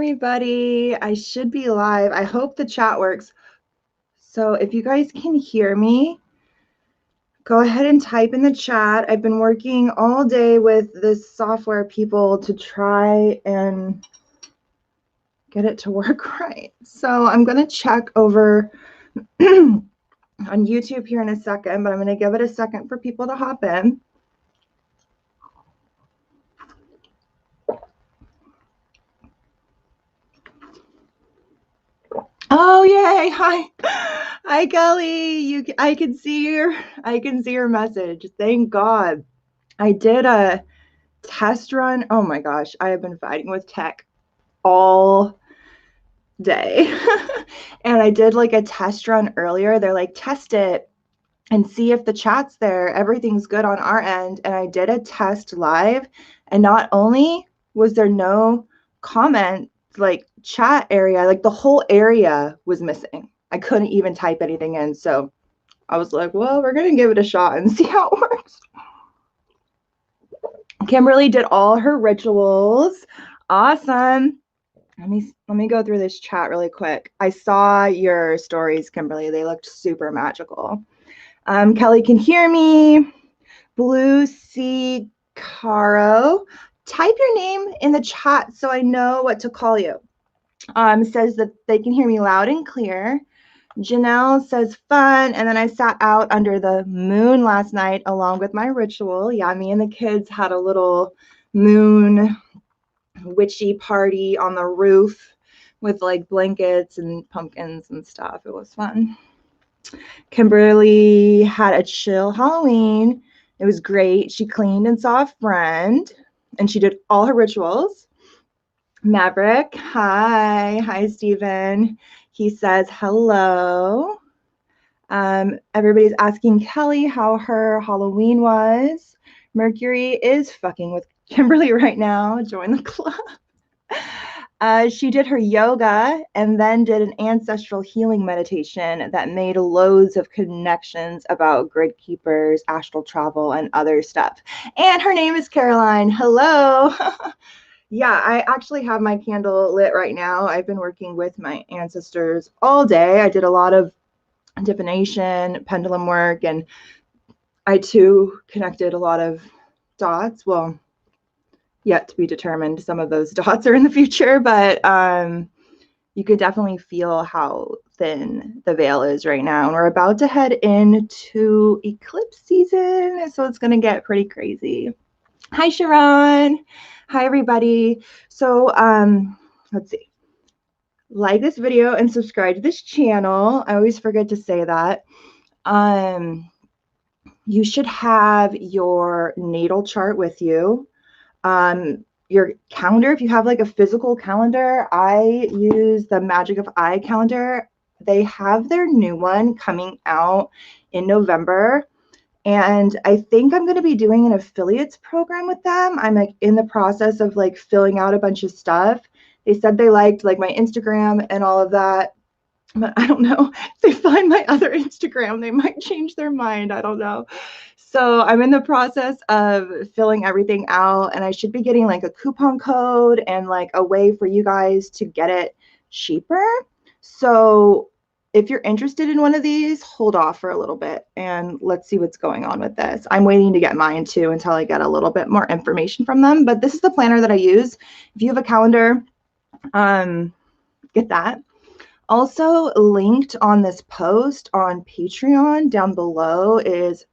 everybody. I should be live. I hope the chat works. So if you guys can hear me, go ahead and type in the chat. I've been working all day with this software people to try and get it to work right. So I'm going to check over on YouTube here in a second, but I'm going to give it a second for people to hop in. Oh yay! Hi Kelly. I can see your message. Thank God. I did a test run. Oh my gosh, I have been fighting with tech all day. And I did like a test run earlier. They're like, test it and see if the chat's there. Everything's good on our end. And I did a test live, and not only was there no comment, like chat area, like the whole area was missing. I couldn't even type anything in. So I was like, well, we're going to give it a shot and see how it works. Kimberly did all her rituals. Awesome. Let me go through this chat really quick. I saw your stories, Kimberly. They looked super magical. Kelly can hear me. Blue Sea Caro. Type your name in the chat so I know what to call you. Says that they can hear me loud and clear. Janelle says fun. And then I sat out under the moon last night along with my ritual. Yeah, me and the kids had a little moon witchy party on the roof with like blankets and pumpkins and stuff. It was fun. Kimberly had a chill Halloween. It was great. She cleaned and saw a friend, and she did all her rituals. Maverick, hi. Hi, Stephen. He says hello. Everybody's asking Kelly how her Halloween was. Mercury is fucking with Kimberly right now. Join the club. She did her yoga and then did an ancestral healing meditation that made loads of connections about grid keepers, astral travel, and other stuff. And her name is Caroline. Hello. Yeah, I actually have my candle lit right now. I've been working with my ancestors all day. I did a lot of divination, pendulum work, and I too connected a lot of dots. Well, yet to be determined. Some of those dots are in the future, but you could definitely feel how thin the veil is right now. And we're about to head into eclipse season, so it's going to get pretty crazy. Hi, Sharon. Hi, everybody. So let's see. Like this video and subscribe to this channel. I always forget to say that. You should have your natal chart with you. Your calendar, if you have like a physical calendar. I use the Magic of I calendar. They have their new one coming out in November, and I think I'm going to be doing an affiliates program with them. I'm like in the process of like filling out a bunch of stuff. They said they liked like my Instagram and all of that, but I don't know. If they find my other Instagram, they might change their mind. I don't know. So I'm in the process of filling everything out, and I should be getting like a coupon code and like a way for you guys to get it cheaper. So if you're interested in one of these, hold off for a little bit and let's see what's going on with this. I'm waiting to get mine too until I get a little bit more information from them, but this is the planner that I use. If you have a calendar, get that. Also linked on this post on Patreon down below is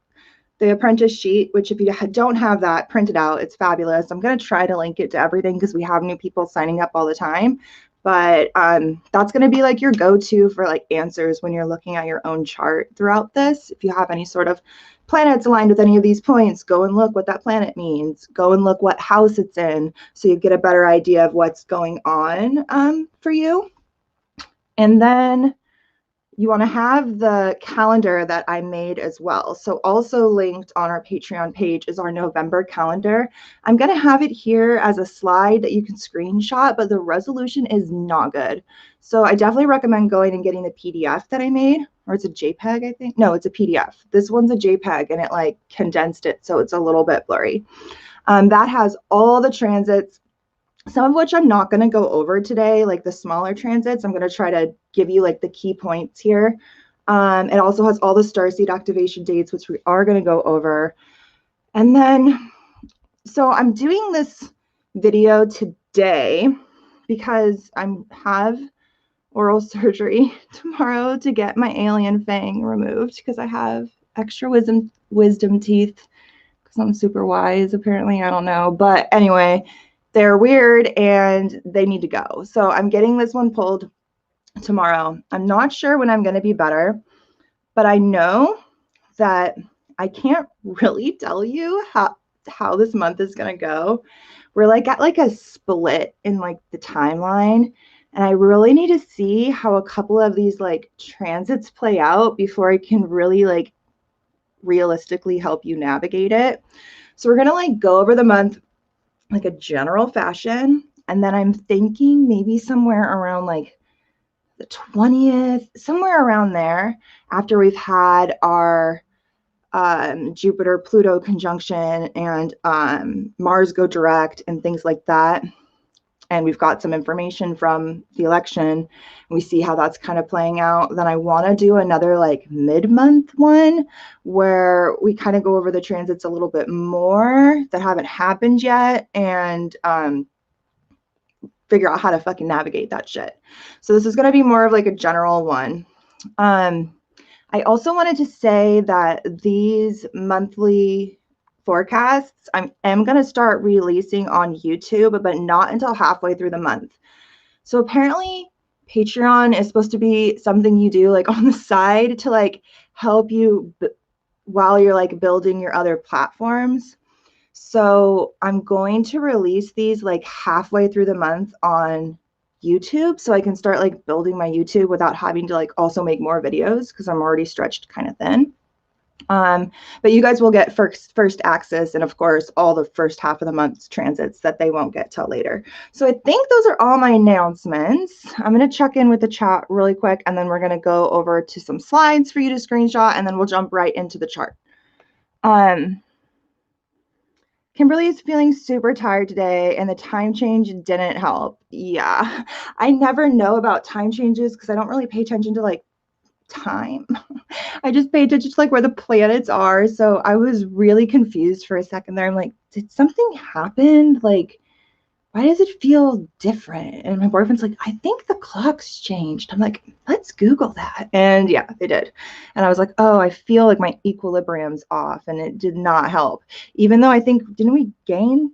the Apprentice Sheet, which if you don't have that printed out, it's fabulous. I'm going to try to link it to everything because we have new people signing up all the time. But that's going to be like your go-to for like answers when you're looking at your own chart throughout this. If you have any sort of planets aligned with any of these points, go and look what that planet means. Go and look what house it's in so you get a better idea of what's going on for you. And then you want to have the calendar that I made as well. So also linked on our Patreon page is our November calendar. I'm going to have it here as a slide that you can screenshot, but the resolution is not good. So I definitely recommend going and getting the PDF that I made, or it's a JPEG, I think. No, it's a PDF. This one's a JPEG, and it like condensed it, so it's a little bit blurry. That has all the transits some of which I'm not going to go over today, like the smaller transits. I'm going to try to give you like the key points here. It also has all the starseed activation dates, which we are going to go over. And then, so I'm doing this video today because I have oral surgery tomorrow to get my alien fang removed because I have extra wisdom teeth because I'm super wise, apparently. I don't know. But anyway, they're weird and they need to go. So I'm getting this one pulled tomorrow. I'm not sure when I'm going to be better, but I know that I can't really tell you how this month is going to go. We're like at like a split in like the timeline, and I really need to see how a couple of these like transits play out before I can really like realistically help you navigate it. So we're going to like go over the month like a general fashion, and then I'm thinking maybe somewhere around like the 20th, somewhere around there, after we've had our Jupiter Pluto conjunction and Mars go direct and things like that, and we've got some information from the election, and we see how that's kind of playing out, then I want to do another like mid-month one where we kind of go over the transits a little bit more that haven't happened yet, and figure out how to fucking navigate that shit. So this is going to be more of like a general one. I also wanted to say that these monthly forecasts I am going to start releasing on YouTube, but not until halfway through the month. So apparently Patreon is supposed to be something you do like on the side to like help you while you're like building your other platforms. So I'm going to release these like halfway through the month on YouTube so I can start like building my YouTube without having to like also make more videos because I'm already stretched kind of thin. But you guys will get first access, and of course all the first half of the month's transits that they won't get till later. So I think those are all my announcements. I'm going to check in with the chat really quick, and then we're going to go over to some slides for you to screenshot, and then we'll jump right into the chart. Kimberly is feeling super tired today, and the time change didn't help. Yeah, I never know about time changes because I don't really pay attention to like time. I just pay attention to like where the planets are. So I was really confused for a second there. I'm like, did something happen? Like, why does it feel different? And my boyfriend's like, I think the clock's changed. I'm like, let's Google that. And yeah, they did. And I was like, oh, I feel like my equilibrium's off, and it did not help. Even though I think, didn't we gain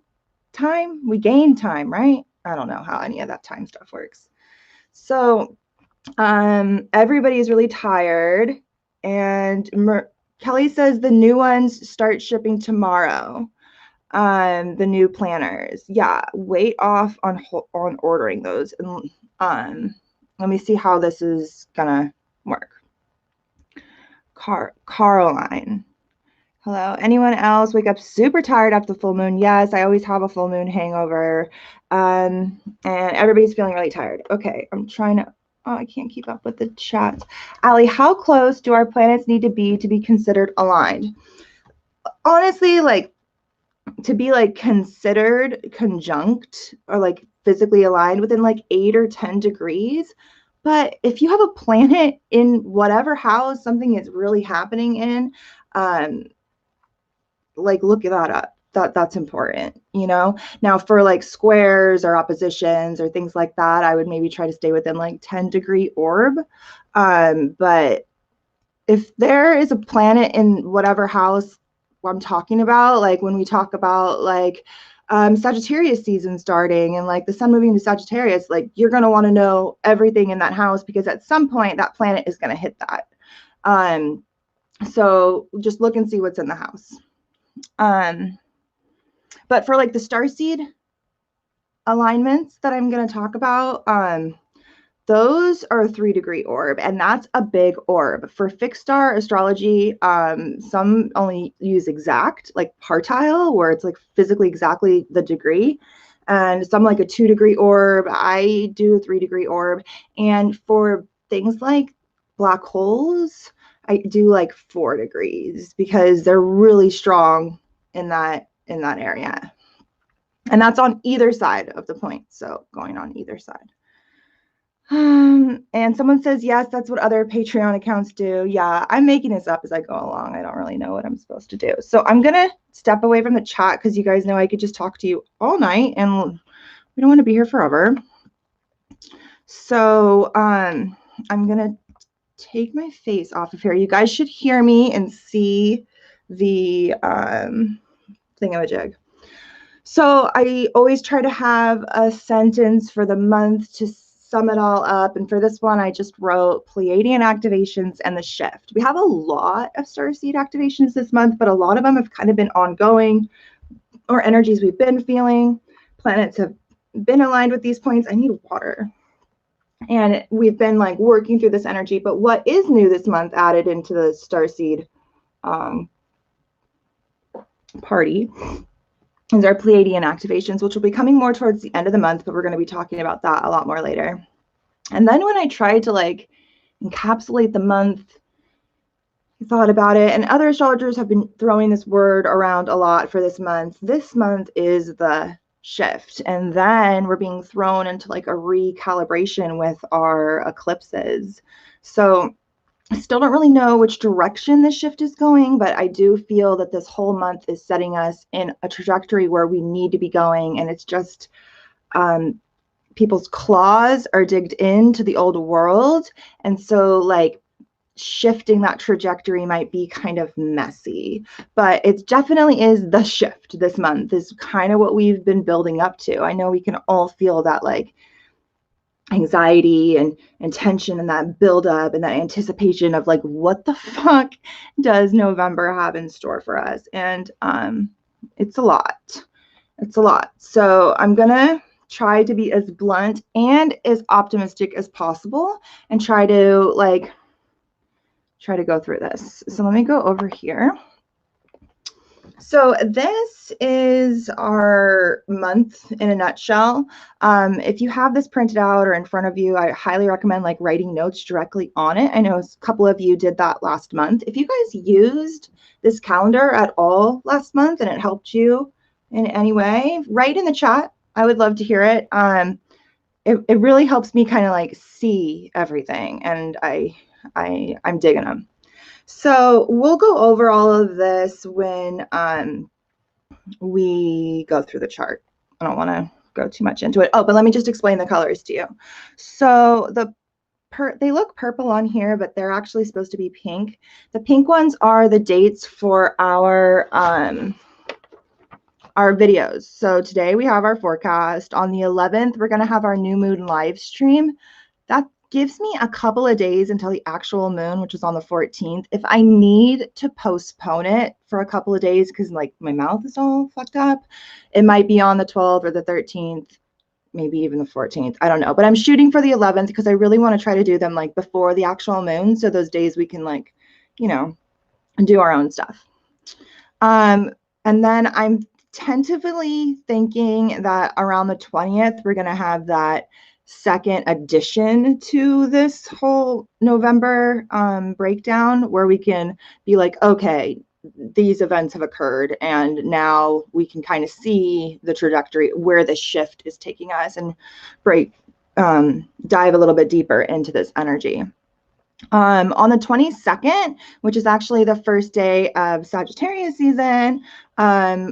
time? We gained time, right? I don't know how any of that time stuff works. So everybody is really tired. And Kelly says the new ones start shipping tomorrow. The new planners. Yeah, wait off on ordering those. And let me see how this is gonna work. Caroline. Hello. Anyone else wake up super tired after the full moon? Yes, I always have a full moon hangover. And everybody's feeling really tired. Okay, I'm trying to, oh, I can't keep up with the chat. Allie, how close do our planets need to be considered aligned? Honestly, like, to be like considered conjunct or like physically aligned within like 8 or 10 degrees. But if you have a planet in whatever house something is really happening in, like look that up. That's important, you know. Now for like squares or oppositions or things like that, I would maybe try to stay within like 10-degree orb. But if there is a planet in whatever house I'm talking about, like when we talk about like Sagittarius season starting and like the sun moving to Sagittarius, like you're going to want to know everything in that house because at some point that planet is going to hit that. So just look and see what's in the house. But for like the starseed alignments that I'm going to talk about, those are a 3-degree orb, and that's a big orb. For fixed star astrology, some only use exact, like partile, where it's like physically exactly the degree, and some like a 2-degree orb. I do a 3-degree orb, and for things like black holes, I do like 4 degrees because they're really strong in that area. And that's on either side of the point. So going on either side. And someone says, yes, that's what other Patreon accounts do. Yeah, I'm making this up as I go along. I don't really know what I'm supposed to do. So I'm going to step away from the chat because you guys know I could just talk to you all night and we don't want to be here forever. So I'm going to take my face off of here. You guys should hear me and see the thingamajig. So I always try to have a sentence for the month to sum it all up. And for this one, I just wrote Pleiadian activations and the shift. We have a lot of starseed activations this month, but a lot of them have kind of been ongoing or energies we've been feeling. Planets have been aligned with these points. I need water. And we've been like working through this energy. But what is new this month added into the starseed party is our Pleiadian activations, which will be coming more towards the end of the month, but we're going to be talking about that a lot more later. And then when I tried to like encapsulate the month, I thought about it, and other astrologers have been throwing this word around a lot for this month. This month is the shift, and then we're being thrown into like a recalibration with our eclipses. So I still don't really know which direction the shift is going, but I do feel that this whole month is setting us in a trajectory where we need to be going. And it's just people's claws are digged into the old world. And so like shifting that trajectory might be kind of messy, but it definitely is the shift this month is kind of what we've been building up to. I know we can all feel that like anxiety and tension and that buildup and that anticipation of like, what the fuck does November have in store for us? And it's a lot. It's a lot. So I'm gonna try to be as blunt and as optimistic as possible and try to go through this. So let me go over here. So this is our month in a nutshell. If you have this printed out or in front of you, I highly recommend like writing notes directly on it. I know a couple of you did that last month. If you guys used this calendar at all last month and it helped you in any way, write in the chat. I would love to hear it. It really helps me kind of like see everything, and I'm digging them. So we'll go over all of this when we go through the chart. I don't want to go too much into it. Oh, but let me just explain the colors to you. So they look purple on here, but they're actually supposed to be pink. The pink ones are the dates for our videos. So today we have our forecast. On the 11th, we're going to have our new moon live stream. That gives me a couple of days until the actual moon, which is on the 14th. If I need to postpone it for a couple of days because like my mouth is all fucked up, it might be on the 12th or the 13th, maybe even the 14th. I don't know. But I'm shooting for the 11th because I really want to try to do them like before the actual moon. So those days we can like, you know, do our own stuff. And then I'm tentatively thinking that around the 20th, we're going to have that second addition to this whole November breakdown where we can be like, okay, these events have occurred and now we can kind of see the trajectory where the shift is taking us and dive a little bit deeper into this energy. On the 22nd, which is actually the first day of Sagittarius season,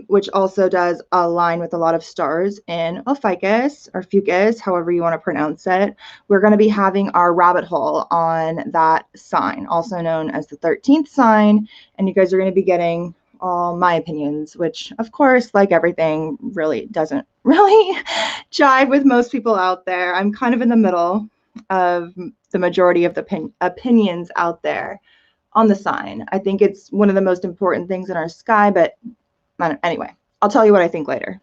which also does align with a lot of stars in Ophiuchus or Fucus, however you want to pronounce it, we're going to be having our rabbit hole on that sign, also known as the 13th sign, and you guys are going to be getting all my opinions, which of course, like everything, really doesn't really jive with most people out there. I'm kind of in the middle of the majority of the opinions out there on the sign. I think it's one of the most important things in our sky, but anyway, I'll tell you what I think later.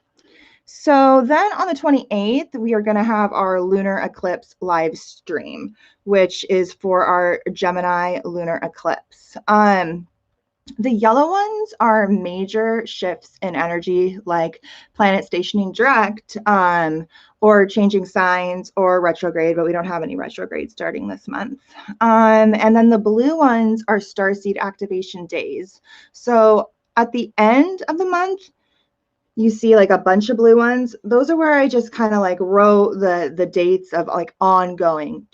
So then on the 28th, we are going to have our Lunar Eclipse live stream, which is for our Gemini Lunar Eclipse. The yellow ones are major shifts in energy, like planet stationing direct, or changing signs, or retrograde, but we don't have any retrograde starting this month. And then the blue ones are starseed activation days. So at the end of the month, you see like a bunch of blue ones. Those are where I just kind of like wrote the dates of like ongoing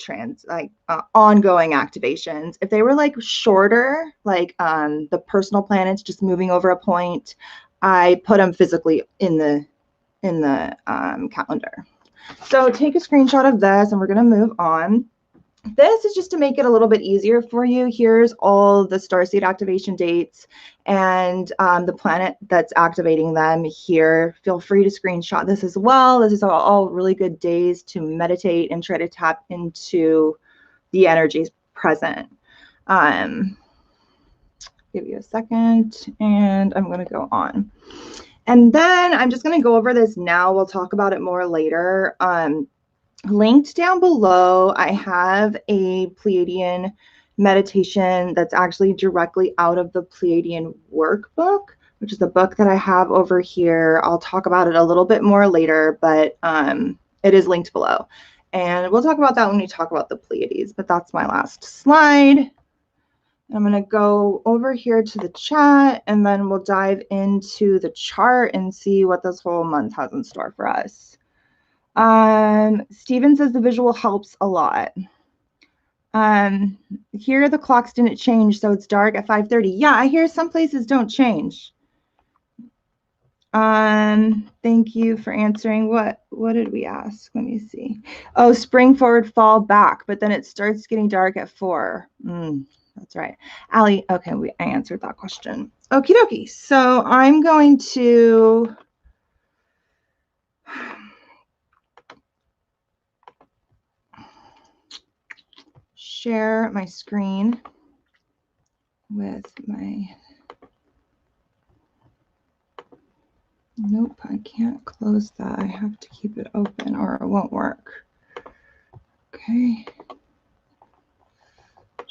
ongoing activations. If they were like shorter, like the personal planets just moving over a point, I put them physically in the calendar. So take a screenshot of this and we're going to move on. This is just to make it a little bit easier for you. Here's all the starseed activation dates and the planet that's activating them here. Feel free to screenshot this as well. This is all really good days to meditate and try to tap into the energies present. Give you a second and I'm going to go on. And then I'm just going to go over this now. We'll talk about it more later. Linked down below, I have a Pleiadian meditation that's actually directly out of the Pleiadian workbook, which is the book that I have over here. I'll talk about it a little bit more later, but it is linked below. And we'll talk about that when we talk about the Pleiades, but that's my last slide. I'm going to go over here to the chat, and then we'll dive into the chart and see what this whole month has in store for us. Steven says the visual helps a lot. Here the clocks didn't change, so it's dark at 5:30. Yeah, I hear some places don't change. Thank you for answering. What did we ask? Let me see. Oh, spring forward, fall back, but then it starts getting dark at 4. That's right. Allie, okay, I answered that question. Okie dokie. So I'm going to share my screen with my, nope, I can't close that. I have to keep it open or it won't work. Okay.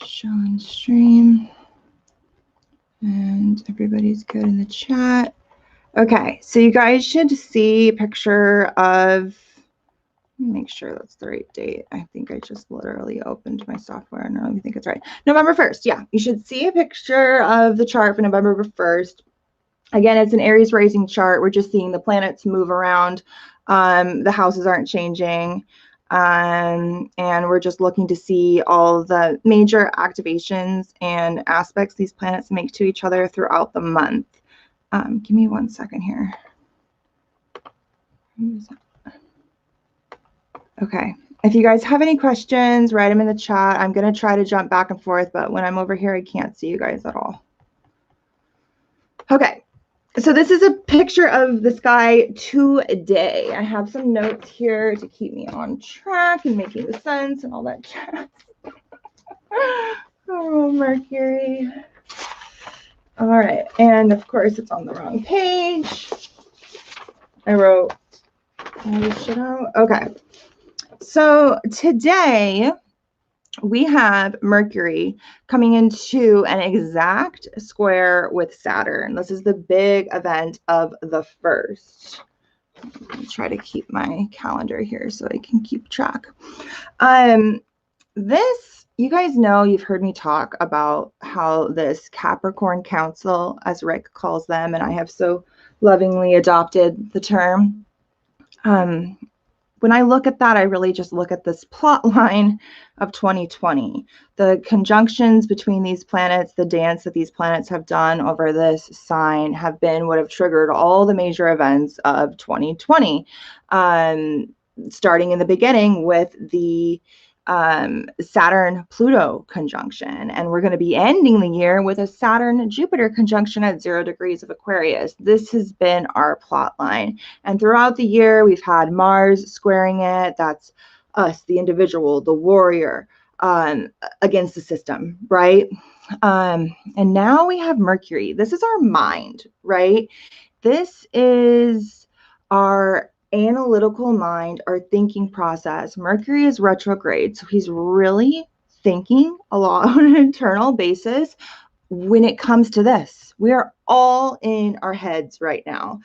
Show and stream. And everybody's good in the chat. Okay, so you guys should see a picture of, let me make sure that's the right date. I think I just literally opened my software and I think it's right. November 1st, yeah. You should see a picture of the chart for November 1st. Again, it's an Aries rising chart. We're just seeing the planets move around. The houses aren't changing. And we're just looking to see all the major activations and aspects these planets make to each other throughout the month. Give me 1 second here. Okay, if you guys have any questions, write them in the chat. I'm going to try to jump back and forth, but when I'm over here, I can't see you guys at all. Okay, so this is a picture of the sky today. I have some notes here to keep me on track and making the sense and all that jazz. Oh, Mercury. All right, and of course, it's on the wrong page. I wrote all this shit out. Okay. So today we have Mercury coming into an exact square with Saturn. This is the big event of the 1st. I'll try to keep my calendar here so I can keep track. This, you guys know, you've heard me talk about how this Capricorn Council, as Rick calls them, and I have so lovingly adopted the term. When I look at that, I really just look at this plot line of 2020. The conjunctions between these planets, the dance that these planets have done over this sign have been what have triggered all the major events of 2020. Starting in the beginning with the Saturn-Pluto conjunction. And we're going to be ending the year with a Saturn-Jupiter conjunction at 0 degrees of Aquarius. This has been our plot line. And throughout the year, we've had Mars squaring it. That's us, the individual, the warrior, against the system, right? And now we have Mercury. This is our mind, right? This is our analytical mind, our thinking process. Mercury is retrograde, so he's really thinking a lot on an internal basis when it comes to this. We are all in our heads right now.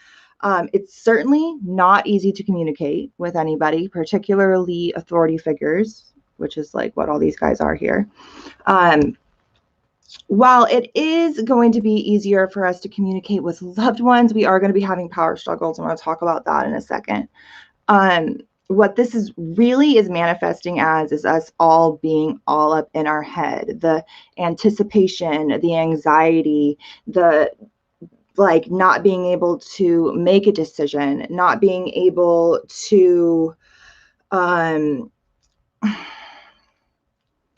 It's certainly not easy to communicate with anybody, particularly authority figures, which is like what all these guys are here. while it is going to be easier for us to communicate with loved ones, we are going to be having power struggles. I'm going to talk about that in a second. What this is really is manifesting as is us all being all up in our head, the anticipation, the anxiety, the like not being able to make a decision, not being able to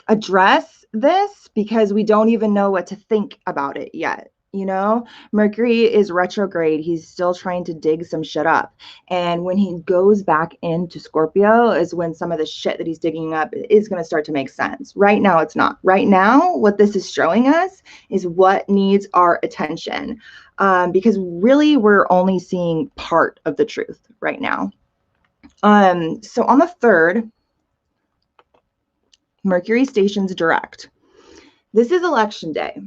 address this because we don't even know what to think about it yet. You know, Mercury is retrograde. He's still trying to dig some shit up. And when he goes back into Scorpio is when some of the shit that he's digging up is going to start to make sense. Right now, it's not. Right now, what this is showing us is what needs our attention. Because really, we're only seeing part of the truth right now. So on the 3rd, Mercury stations direct. This is election day.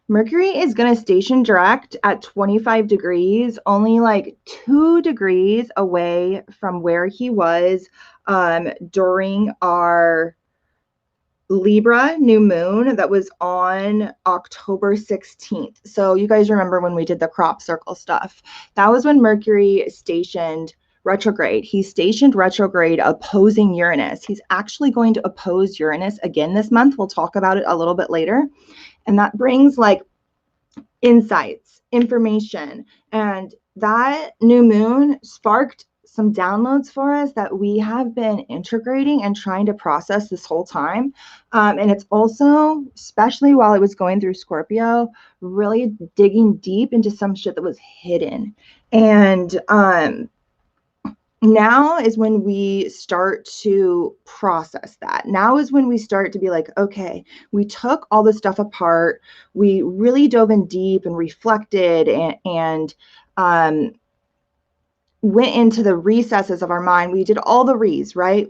Mercury is going to station direct at 25 degrees, only like 2 degrees away from where he was during our Libra new moon that was on October 16th. So you guys remember when we did the crop circle stuff? That was when Mercury stationed retrograde. He's stationed retrograde opposing Uranus. He's actually going to oppose Uranus again this month. We'll talk about it a little bit later. And that brings like insights, information. And that new moon sparked some downloads for us that we have been integrating and trying to process this whole time. And it's also, especially while it was going through Scorpio, really digging deep into some shit that was hidden. And now is when we start to process that. Now is when we start to be like, okay, we took all this stuff apart. We really dove in deep and reflected and went into the recesses of our mind. We did all the re's, right?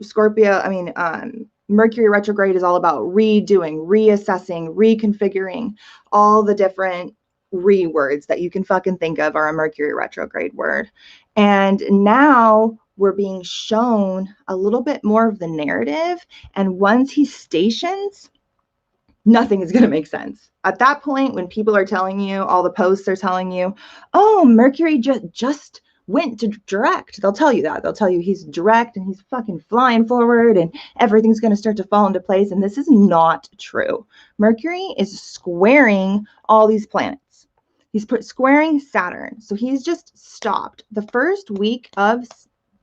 Mercury retrograde is all about redoing, reassessing, reconfiguring. All the different words that you can fucking think of are a Mercury retrograde word. And now we're being shown a little bit more of the narrative. And once he stations, nothing is going to make sense. At that point, when people are telling you, all the posts are telling you, oh, Mercury just went to direct. They'll tell you that. They'll tell you he's direct and he's fucking flying forward and everything's going to start to fall into place. And this is not true. Mercury is squaring all these planets. He's squaring Saturn. So he's just stopped. The first week of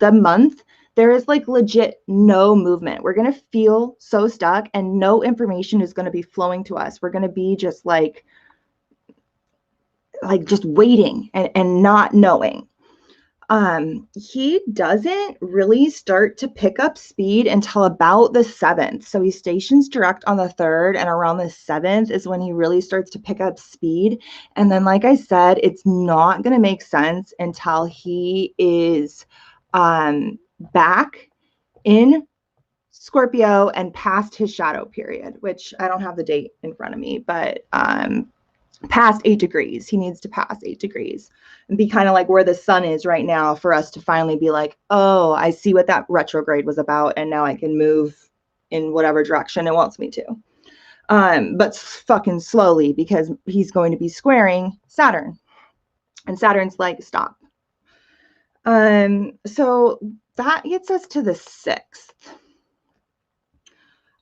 the month, there is like legit no movement. We're going to feel so stuck and no information is going to be flowing to us. We're going to be just like just waiting and not knowing. He doesn't really start to pick up speed until about the 7th. So he stations direct on the 3rd, and around the 7th is when he really starts to pick up speed. And then, like I said, it's not going to make sense until he is back in Scorpio and past his shadow period, which I don't have the date in front of me, but past 8 degrees. He needs to pass 8 degrees and be kind of like where the sun is right now for us to finally be like, oh, I see what that retrograde was about, and now I can move in whatever direction it wants me to. But fucking slowly, because he's going to be squaring Saturn. And Saturn's like, stop. So that gets us to the 6th.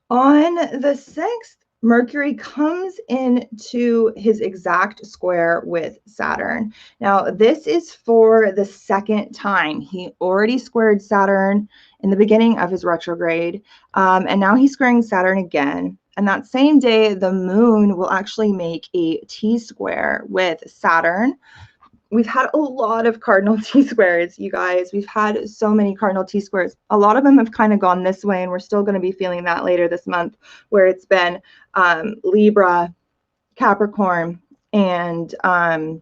On the 6th, Mercury comes into his exact square with Saturn. Now, this is for the 2nd time. He already squared Saturn in the beginning of his retrograde, and now he's squaring Saturn again. And that same day, the moon will actually make a T-square with Saturn. We've had a lot of cardinal T-squares, you guys. We've had so many cardinal T-squares. A lot of them have kind of gone this way, and we're still going to be feeling that later this month, where it's been Libra, Capricorn, and why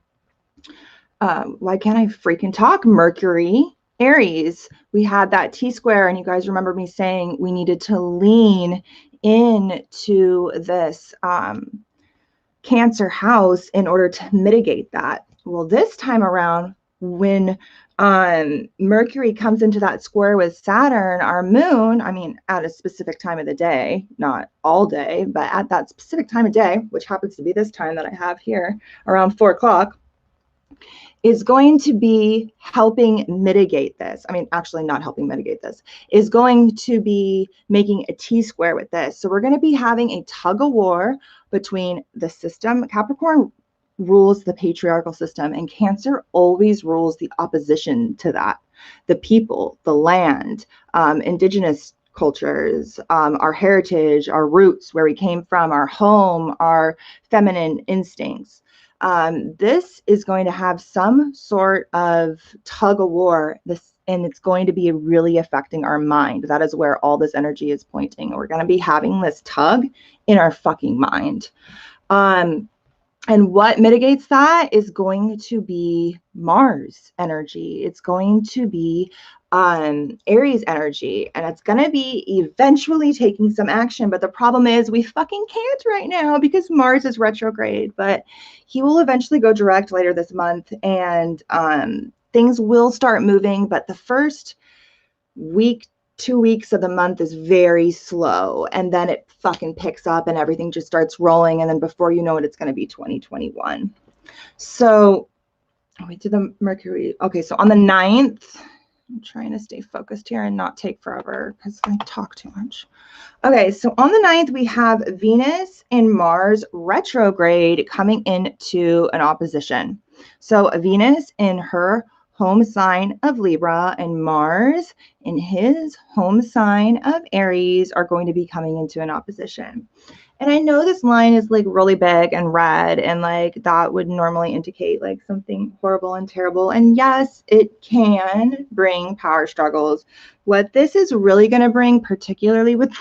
can't I freaking talk? Mercury, Aries. We had that T-square, and you guys remember me saying we needed to lean into this Cancer house in order to mitigate that. Well, this time around, when Mercury comes into that square with Saturn, our moon, I mean, at a specific time of the day, not all day, but at that specific time of day, which happens to be this time that I have here around 4 o'clock, is going to be helping mitigate this. I mean, actually not helping mitigate this, is going to be making a T-square with this. So we're going to be having a tug of war between the system. Capricorn rules the patriarchal system, and Cancer always rules the opposition to that. The people, the land, indigenous cultures, our heritage, our roots, where we came from, our home, our feminine instincts. This is going to have some sort of tug of war, and it's going to be really affecting our mind. That is where all this energy is pointing. We're going to be having this tug in our fucking mind. And what mitigates that is going to be Mars energy. It's going to be Aries energy, and it's going to be eventually taking some action. But the problem is we fucking can't right now because Mars is retrograde, but he will eventually go direct later this month, and things will start moving. But the first week, 2 weeks of the month is very slow, and then it fucking picks up and everything just starts rolling, and then before you know it, it's going to be 2021. So we did the Mercury. Okay, so on the 9th, I'm trying to stay focused here and not take forever because I talk too much. Okay, so on the 9th, we have Venus and Mars retrograde coming into an opposition. So Venus in her home sign of Libra and Mars in his home sign of Aries are going to be coming into an opposition. And I know this line is like really big and red, and like that would normally indicate like something horrible and terrible. And yes, it can bring power struggles. What this is really going to bring, particularly with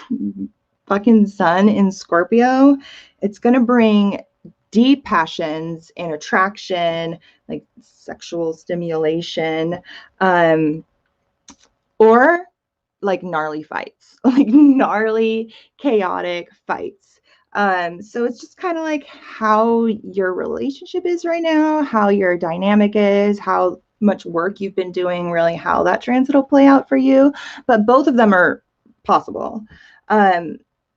fucking Sun in Scorpio, it's going to bring deep passions and attraction, like sexual stimulation, or like gnarly fights, like gnarly, chaotic fights. So it's just kind of like how your relationship is right now, how your dynamic is, how much work you've been doing, really how that transit will play out for you. But both of them are possible.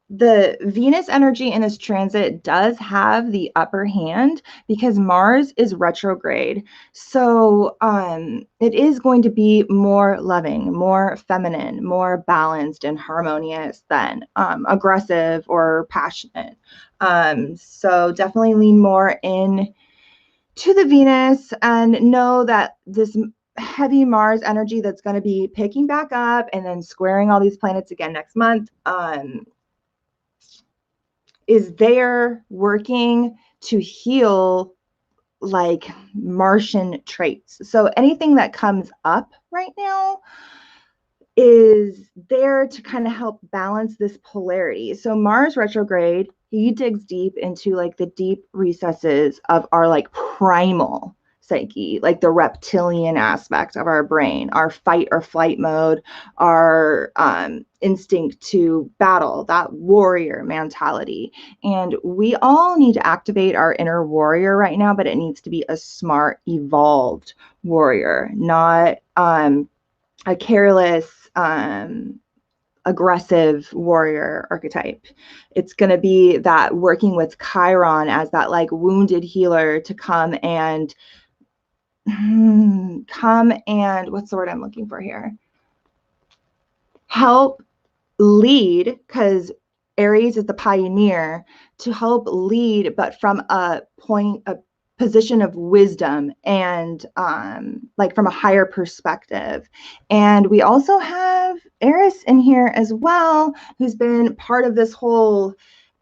The Venus energy in this transit does have the upper hand because Mars is retrograde. So it is going to be more loving, more feminine, more balanced and harmonious than aggressive or passionate. So definitely lean more in to the Venus and know that this heavy Mars energy that's going to be picking back up and then squaring all these planets again next month is there working to heal like Martian traits. So anything that comes up right now is there to kind of help balance this polarity. So Mars retrograde, he digs deep into like the deep recesses of our like primal psyche, like the reptilian aspect of our brain, our fight or flight mode, our instinct to battle, that warrior mentality. And we all need to activate our inner warrior right now, but it needs to be a smart, evolved warrior, not a careless, aggressive warrior archetype. It's going to be that working with Chiron as that like wounded healer to come and what's the word I'm looking for here? Help lead, because Aries is the pioneer, to help lead, but from a position of wisdom and like from a higher perspective. And we also have Eris in here as well, who's been part of this whole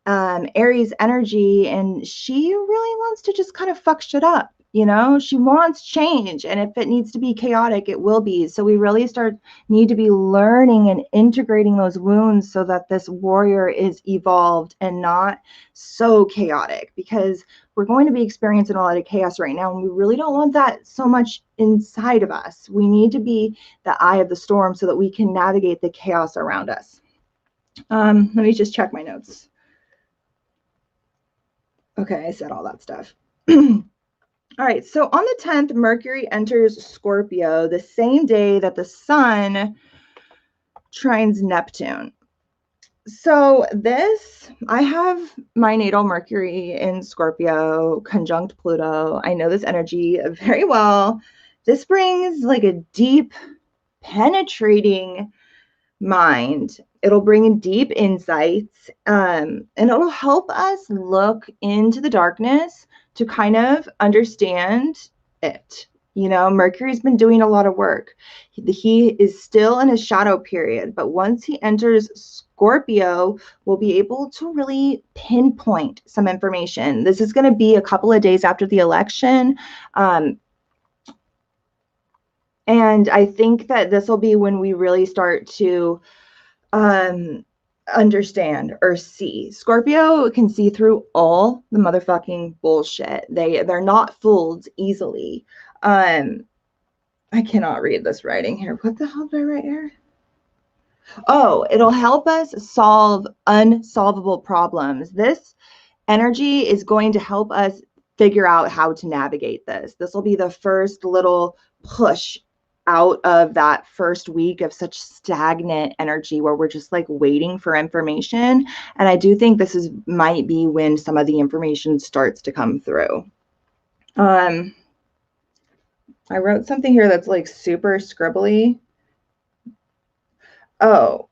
Aries energy, and she really wants to just kind of fuck shit up. You know, she wants change, and if it needs to be chaotic, it will be. So we really need to be learning and integrating those wounds so that this warrior is evolved and not so chaotic, because we're going to be experiencing a lot of chaos right now, and we really don't want that so much inside of us. We need to be the eye of the storm so that we can navigate the chaos around us. Let me just check my notes. Okay, I said all that stuff. All right, so on the 10th, Mercury enters Scorpio the same day that the sun trines Neptune. So this, I have my natal Mercury in Scorpio conjunct Pluto. I know this energy very well. This brings like a deep, penetrating mind. It'll bring in deep insights, and it'll help us look into the darkness to kind of understand it. You know, Mercury's been doing a lot of work. He is still in a shadow period, but once he enters Scorpio, we'll be able to really pinpoint some information. This is going to be a couple of days after the election. And I think that this will be when we really start to understand or see. Scorpio can see through all the motherfucking bullshit. They're not fooled easily. I cannot read this writing here. What the hell did I write here? Oh, it'll help us solve unsolvable problems. This energy is going to help us figure out how to navigate this. This will be the first little push out of that first week of such stagnant energy where we're just like waiting for information. And I do think this might be when some of the information starts to come through. I wrote something here that's like super scribbly. Oh,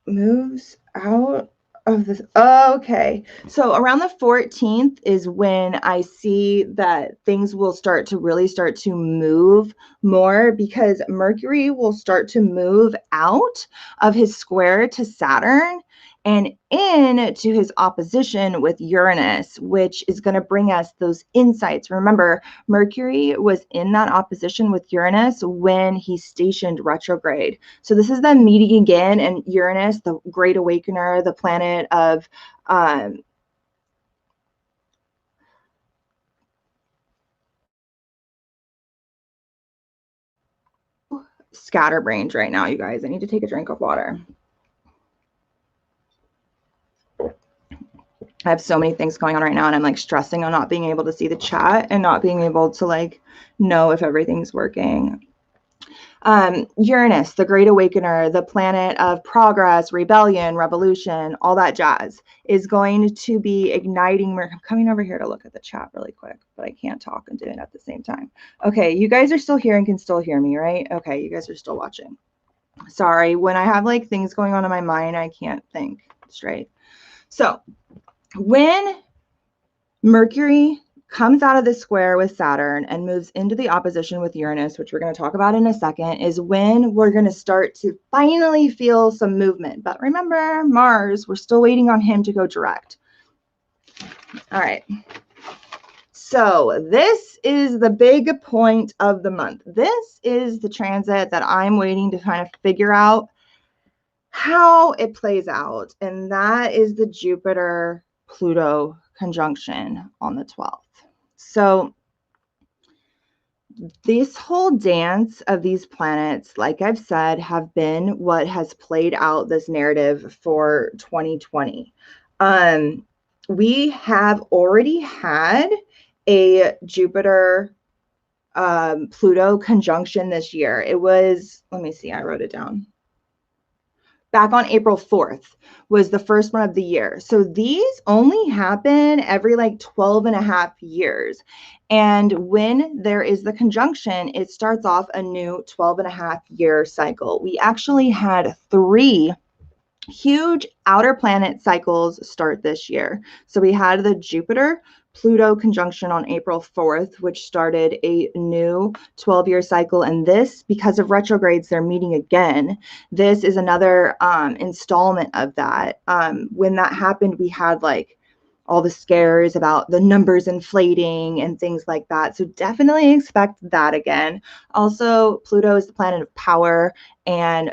moves out of this. Oh, okay. So around the 14th is when I see that things will start to move more, because Mercury will start to move out of his square to Saturn and into his opposition with Uranus, which is going to bring us those insights. Remember, Mercury was in that opposition with Uranus when he stationed retrograde. So this is them meeting again, and Uranus, the great awakener, the planet of scatterbrained right now, you guys. I need to take a drink of water. I have so many things going on right now, and I'm like stressing on not being able to see the chat and not being able to like know if everything's working. Uranus, the great awakener, the planet of progress, rebellion, revolution, all that jazz, is going to be igniting. I'm coming over here to look at the chat really quick, but I can't talk and do it at the same time. Okay, you guys are still here and can still hear me, right? Okay, you guys are still watching. Sorry, when I have like things going on in my mind, I can't think straight. So when Mercury comes out of the square with Saturn and moves into the opposition with Uranus, which we're going to talk about in a second, is when we're going to start to finally feel some movement. But remember, Mars, we're still waiting on him to go direct. All right. So this is the big point of the month. This is the transit that I'm waiting to kind of figure out how it plays out. And that is the Jupiter-Pluto conjunction on the 12th. So this whole dance of these planets, like I've said, have been what has played out this narrative for 2020. We have already had a Jupiter Pluto conjunction this year. It was, let me see, I wrote it down. Back on April 4th was the first one of the year. So these only happen every like 12 and a half years. And when there is the conjunction, it starts off a new 12 and a half year cycle. We actually had 3 huge outer planet cycles start this year. So we had the Jupiter Pluto conjunction on April 4th, which started a new 12-year cycle. And this, because of retrogrades, they're meeting again. This is another installment of that. When that happened, we had like all the scares about the numbers inflating and things like that. So definitely expect that again. Also, Pluto is the planet of power, and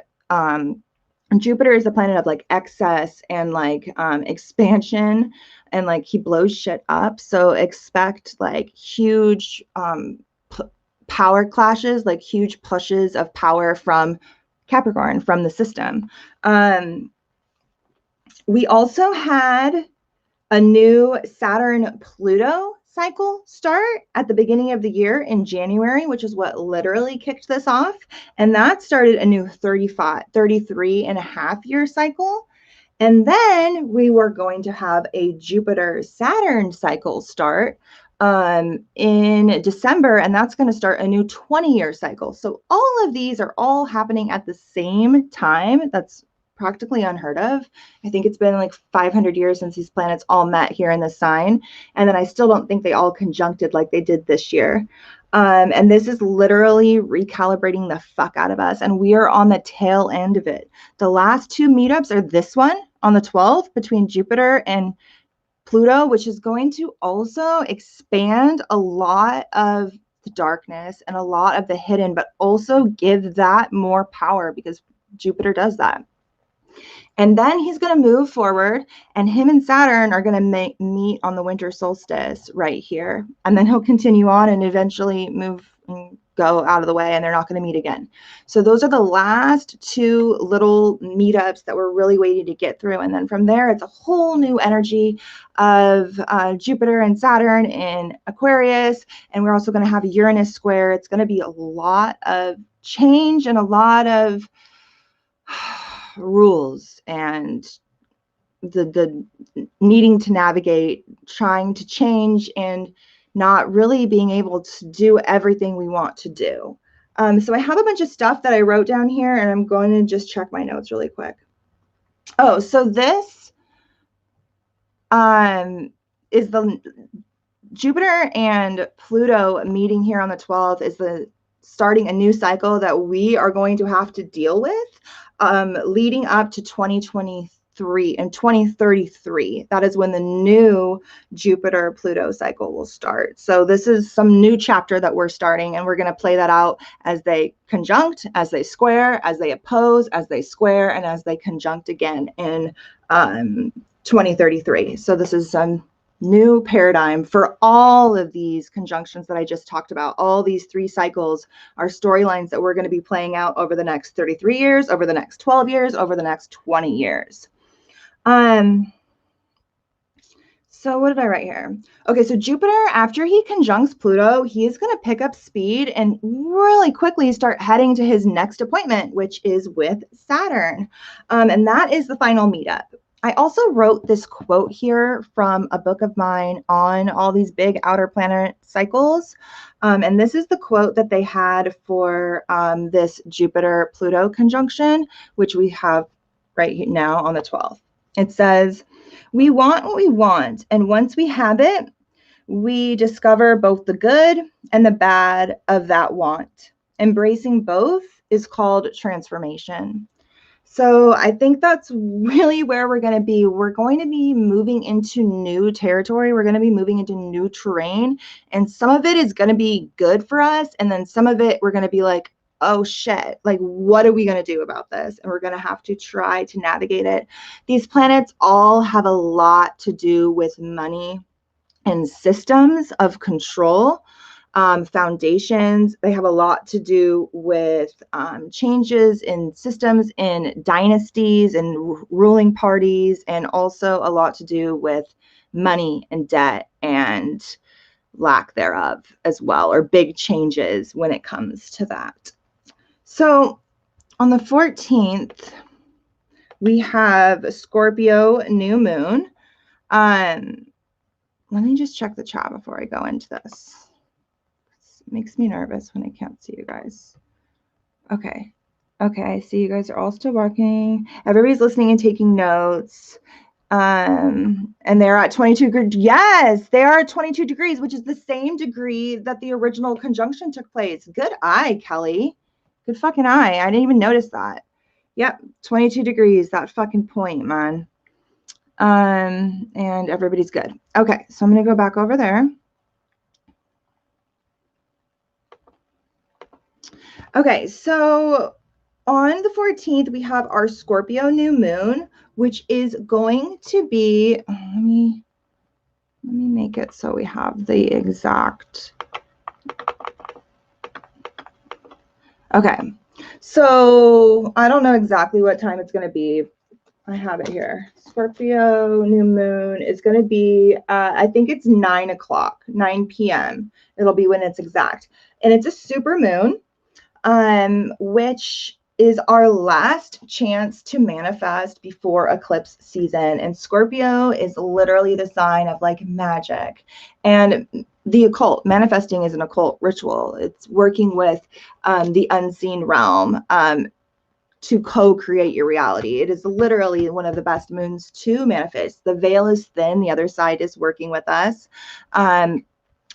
Jupiter is the planet of like excess and like expansion, and like he blows shit up. So expect like huge power clashes, like huge pushes of power from Capricorn, from the system. We also had a new Saturn-Pluto cycle start at the beginning of the year in January, which is what literally kicked this off. And that started a new 33 and a half year cycle. And then we were going to have a Jupiter-Saturn cycle start in December, and that's going to start a new 20-year cycle. So all of these are all happening at the same time. That's practically unheard of. I think it's been like 500 years since these planets all met here in the sign. And then I still don't think they all conjuncted like they did this year. And this is literally recalibrating the fuck out of us. And we are on the tail end of it. The last two meetups are this one on the 12th between Jupiter and Pluto, which is going to also expand a lot of the darkness and a lot of the hidden, but also give that more power because Jupiter does that. And then he's going to move forward, and him and Saturn are going to meet on the winter solstice right here. And then he'll continue on and eventually move and go out of the way, and they're not going to meet again. So those are the last two little meetups that we're really waiting to get through. And then from there, it's a whole new energy of Jupiter and Saturn in Aquarius. And we're also going to have a Uranus square. It's going to be a lot of change and a lot of rules and the needing to navigate, trying to change, and not really being able to do everything we want to do. So I have a bunch of stuff that I wrote down here, and I'm going to just check my notes really quick. Oh, so this is the Jupiter and Pluto meeting here on the 12th is the starting a new cycle that we are going to have to deal with leading up to 2023 and 2033. That is when the new Jupiter-Pluto cycle will start. So this is some new chapter that we're starting, and we're going to play that out as they conjunct, as they square, as they oppose, as they square, and as they conjunct again in 2033. So this is some new paradigm for all of these conjunctions that I just talked about. All these three cycles are storylines that we're going to be playing out over the next 33 years, over the next 12 years, over the next 20 years. So what did I write here? Okay, so Jupiter, after he conjuncts Pluto, he is going to pick up speed and really quickly start heading to his next appointment, which is with Saturn. And that is the final meetup. I also wrote this quote here from a book of mine on all these big outer planet cycles. And this is the quote that they had for this Jupiter-Pluto conjunction, which we have right now on the 12th. It says, "We want what we want, and once we have it, we discover both the good and the bad of that want. Embracing both is called transformation." So I think that's really where we're going to be. We're going to be moving into new territory. We're going to be moving into new terrain. And some of it is going to be good for us. And then some of it, we're going to be like, oh shit, like what are we going to do about this? And we're going to have to try to navigate it. These planets all have a lot to do with money and systems of control. Foundations. They have a lot to do with changes in systems, in dynasties and ruling parties, and also a lot to do with money and debt and lack thereof as well, or big changes when it comes to that. So on the 14th, we have Scorpio New Moon. Let me just check the chat before I go into this. It makes me nervous when I can't see you guys. Okay. Okay, I see you guys are all still working. Everybody's listening and taking notes. And they're at 22 degrees. Yes, they are at 22 degrees, which is the same degree that the original conjunction took place. Good eye, Kelly. Good fucking eye. I didn't even notice that. Yep, 22 degrees, that fucking point, man. And everybody's good. Okay, so I'm going to go back over there. Okay, so on the 14th, we have our Scorpio New Moon, which is going to be, let me make it so we have the exact. Okay, so I don't know exactly what time it's going to be. I have it here. Scorpio New Moon is going to be, I think it's 9 o'clock, 9 p.m. It'll be when it's exact. And it's a super moon, which is our last chance to manifest before eclipse season. And Scorpio is literally the sign of like magic and the occult. Manifesting is an occult ritual. It's working with the unseen realm to co-create your reality. It is literally one of the best moons to manifest. The veil is thin. The other side is working with us.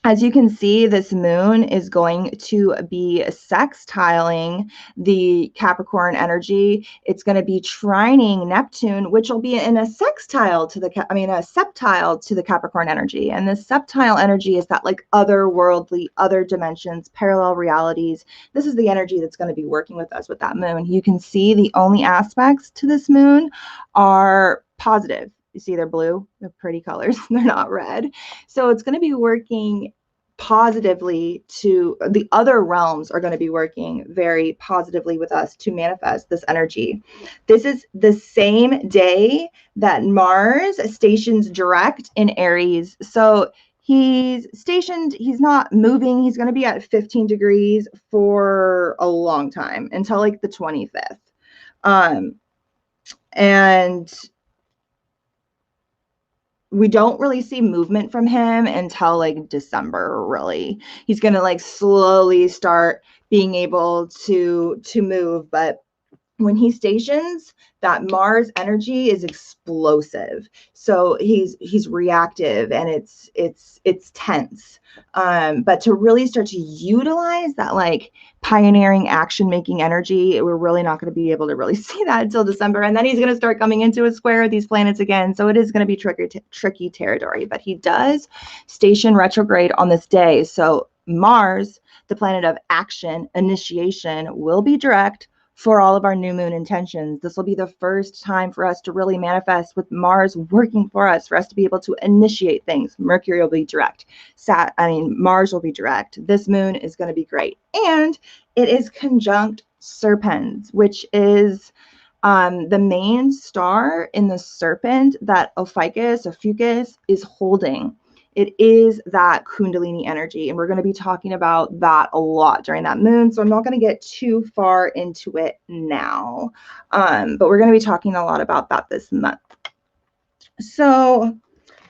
As you can see, this moon is going to be sextiling the Capricorn energy. It's going to be trining Neptune, which will be in a sextile to the, a septile to the Capricorn energy. And this septile energy is that like otherworldly, other dimensions, parallel realities. This is the energy that's going to be working with us with that moon. You can see the only aspects to this moon are positive. You see they're blue, they're pretty colors, they're not red. So it's going to be working positively to the other realms are going to be working very positively with us to manifest this energy. This is the same day that Mars stations direct in Aries. So he's stationed, he's not moving. He's going to be at 15 degrees for a long time until like the 25th. And we don't really see movement from him until like December, really. He's going to like slowly start being able to move. But when he stations, that Mars energy is explosive. So he's reactive and it's tense. But to really start to utilize that like pioneering action making energy, we're really not going to be able to really see that until December. And then he's going to start coming into a square with these planets again. So it is going to be tricky territory. But he does station retrograde on this day. So Mars, the planet of action, initiation, will be direct for all of our new moon intentions. This will be the first time for us to really manifest with Mars working for us to be able to initiate things. Mercury will be direct. Mars will be direct. This moon is going to be great. And it is conjunct Serpens, which is the main star in the serpent that Ophiuchus is holding. It is that Kundalini energy, and we're going to be talking about that a lot during that moon, so I'm not going to get too far into it now, but we're going to be talking a lot about that this month. So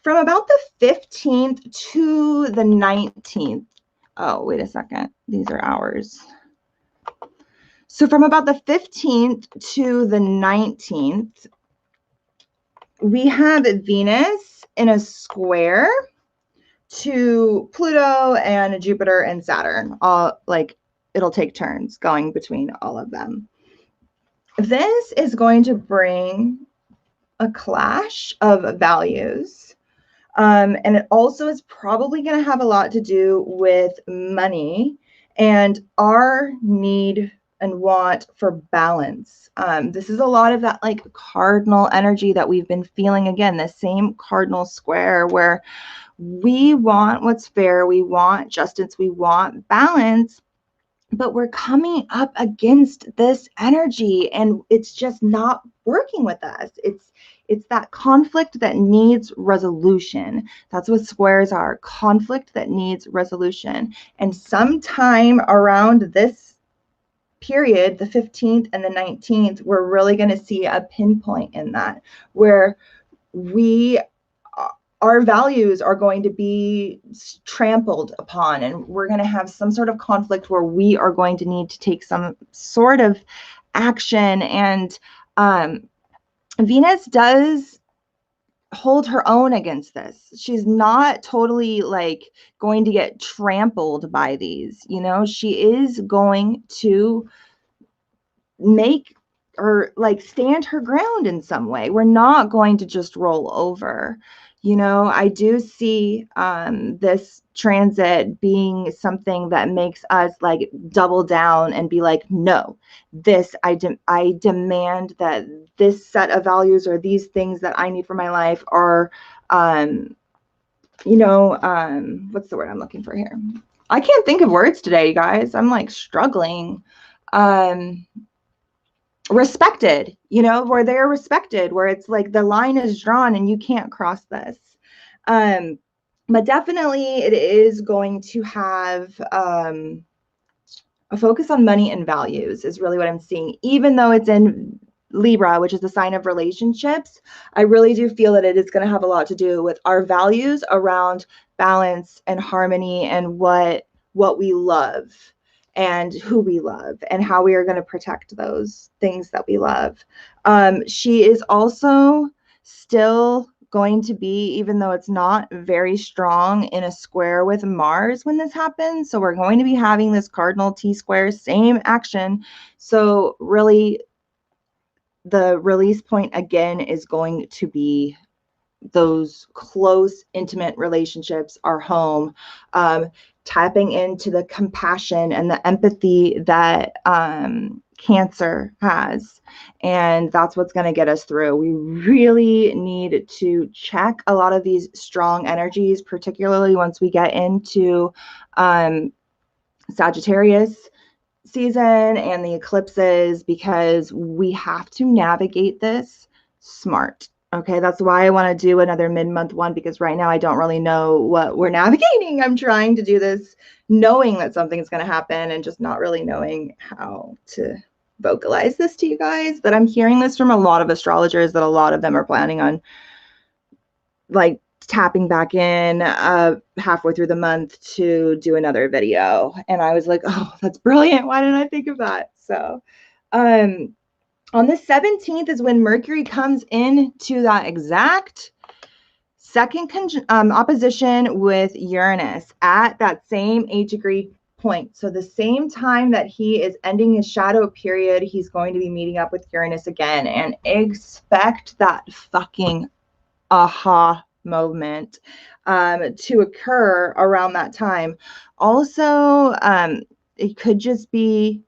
from about the 15th to the 19th, oh, wait a second, these are hours. So from about the 15th to the 19th, we have Venus in a square to Pluto and Jupiter and Saturn. All like it'll take turns going between all of them. This is going to bring a clash of values. And it also is probably going to have a lot to do with money and our need and want for balance. This is a lot of that like cardinal energy that we've been feeling, again, the same cardinal square where we want what's fair, we want justice, we want balance, but we're coming up against this energy and it's just not working with us. It's that conflict that needs resolution. That's what squares are, conflict that needs resolution. And sometime around this period, the 15th and the 19th, we're really going to see a pinpoint in that where our values are going to be trampled upon, and we're going to have some sort of conflict where we are going to need to take some sort of action. And Venus does hold her own against this. She's not totally like going to get trampled by these, you know. She is going to make or like stand her ground in some way. We're not going to just roll over. You know, I do see this transit being something that makes us like double down and be like, no, this, I demand that this set of values or these things that I need for my life are, you know, what's the word I'm looking for here? I can't think of words today, you guys. I'm like struggling. respected, you know, where they're respected, where it's like the line is drawn and you can't cross this. But definitely it is going to have a focus on money and values is really what I'm seeing. Even though it's in Libra, which is the sign of relationships, I really do feel that it is going to have a lot to do with our values around balance and harmony and what we love and who we love and how we are going to protect those things that we love. She is also still going to be, even though it's not very strong, in a square with Mars when this happens. So we're going to be having this cardinal T-square, same action. So really the release point again is going to be those close, intimate relationships, our home, tapping into the compassion and the empathy that Cancer has. And that's what's going to get us through. We really need to check a lot of these strong energies, particularly once we get into Sagittarius season and the eclipses, because we have to navigate this smart. Okay, that's why I want to do another mid-month one, because right now I don't really know what we're navigating. I'm trying to do this knowing that something's going to happen and just not really knowing how to vocalize this to you guys. But I'm hearing this from a lot of astrologers that a lot of them are planning on like tapping back in halfway through the month to do another video. And I was like, oh, that's brilliant. Why didn't I think of that? So on the 17th is when Mercury comes into that exact second opposition with Uranus at that same 8-degree point. So the same time that he is ending his shadow period, he's going to be meeting up with Uranus again, and expect that fucking aha moment to occur around that time. Also, it could just be,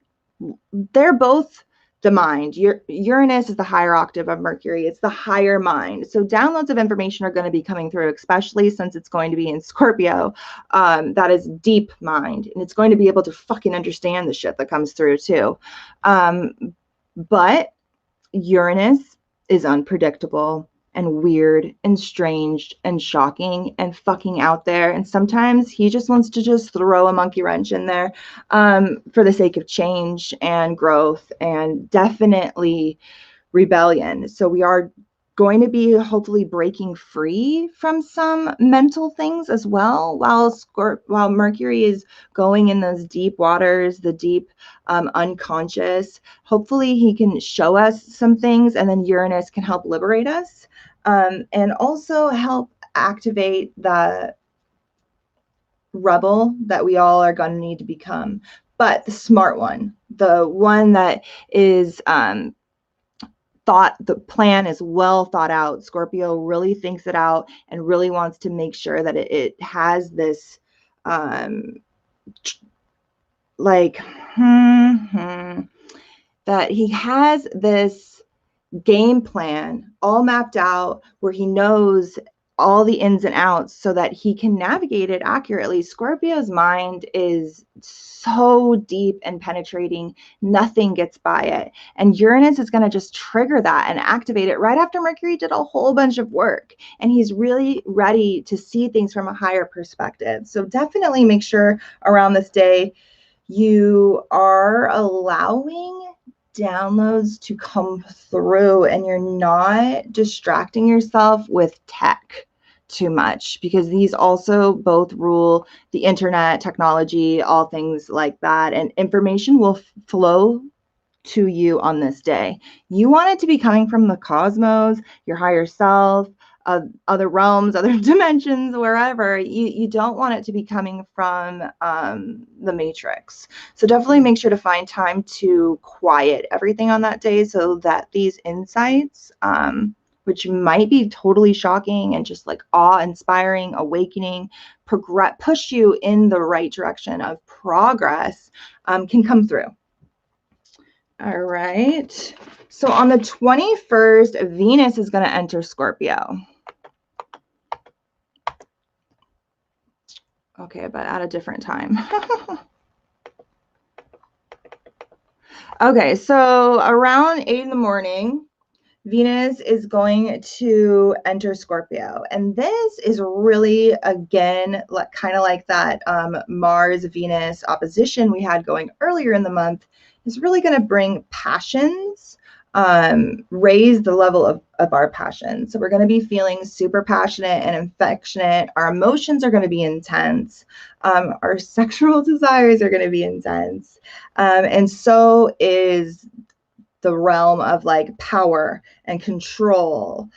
they're both the mind. Uranus is the higher octave of Mercury. It's the higher mind. So downloads of information are going to be coming through, especially since it's going to be in Scorpio. That is deep mind. And it's going to be able to fucking understand the shit that comes through too. But Uranus is unpredictable and weird and strange and shocking and fucking out there. And sometimes he just wants to just throw a monkey wrench in there for the sake of change and growth and definitely rebellion. So we are going to be hopefully breaking free from some mental things as well, while Mercury is going in those deep waters, the deep unconscious. Hopefully he can show us some things, and then Uranus can help liberate us and also help activate the rebel that we all are going to need to become, but the smart one, the one that is the plan is well thought out. Scorpio really thinks it out and really wants to make sure that it has this that he has this game plan all mapped out where he knows all the ins and outs so that he can navigate it accurately. Scorpio's mind is so deep and penetrating, nothing gets by it. And Uranus is going to just trigger that and activate it right after Mercury did a whole bunch of work. And he's really ready to see things from a higher perspective. So definitely make sure around this day you are allowing downloads to come through and you're not distracting yourself with tech too much, because these also both rule the internet, technology, all things like that, and information will flow to you on this day. You want it to be coming from the cosmos, your higher self, other realms, other dimensions, wherever. You don't want it to be coming from the matrix. So definitely make sure to find time to quiet everything on that day so that these insights, which might be totally shocking and just like awe-inspiring, awakening, push you in the right direction of progress, can come through. All right. So on the 21st, Venus is going to enter Scorpio. Okay, but at a different time. Okay, so around 8 in the morning, Venus is going to enter Scorpio. And this is really, again, like, kind of like that Mars-Venus opposition we had going earlier in the month, is really going to bring passions, raise the level of our passion. So we're going to be feeling super passionate and affectionate. Our emotions are going to be intense. Our sexual desires are going to be intense. And so is the realm of like power and control,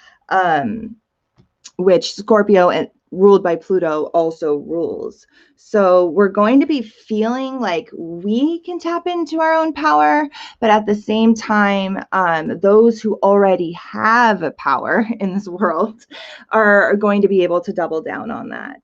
which Scorpio and ruled by Pluto also rules. So we're going to be feeling like we can tap into our own power, but at the same time, those who already have power in this world are going to be able to double down on that.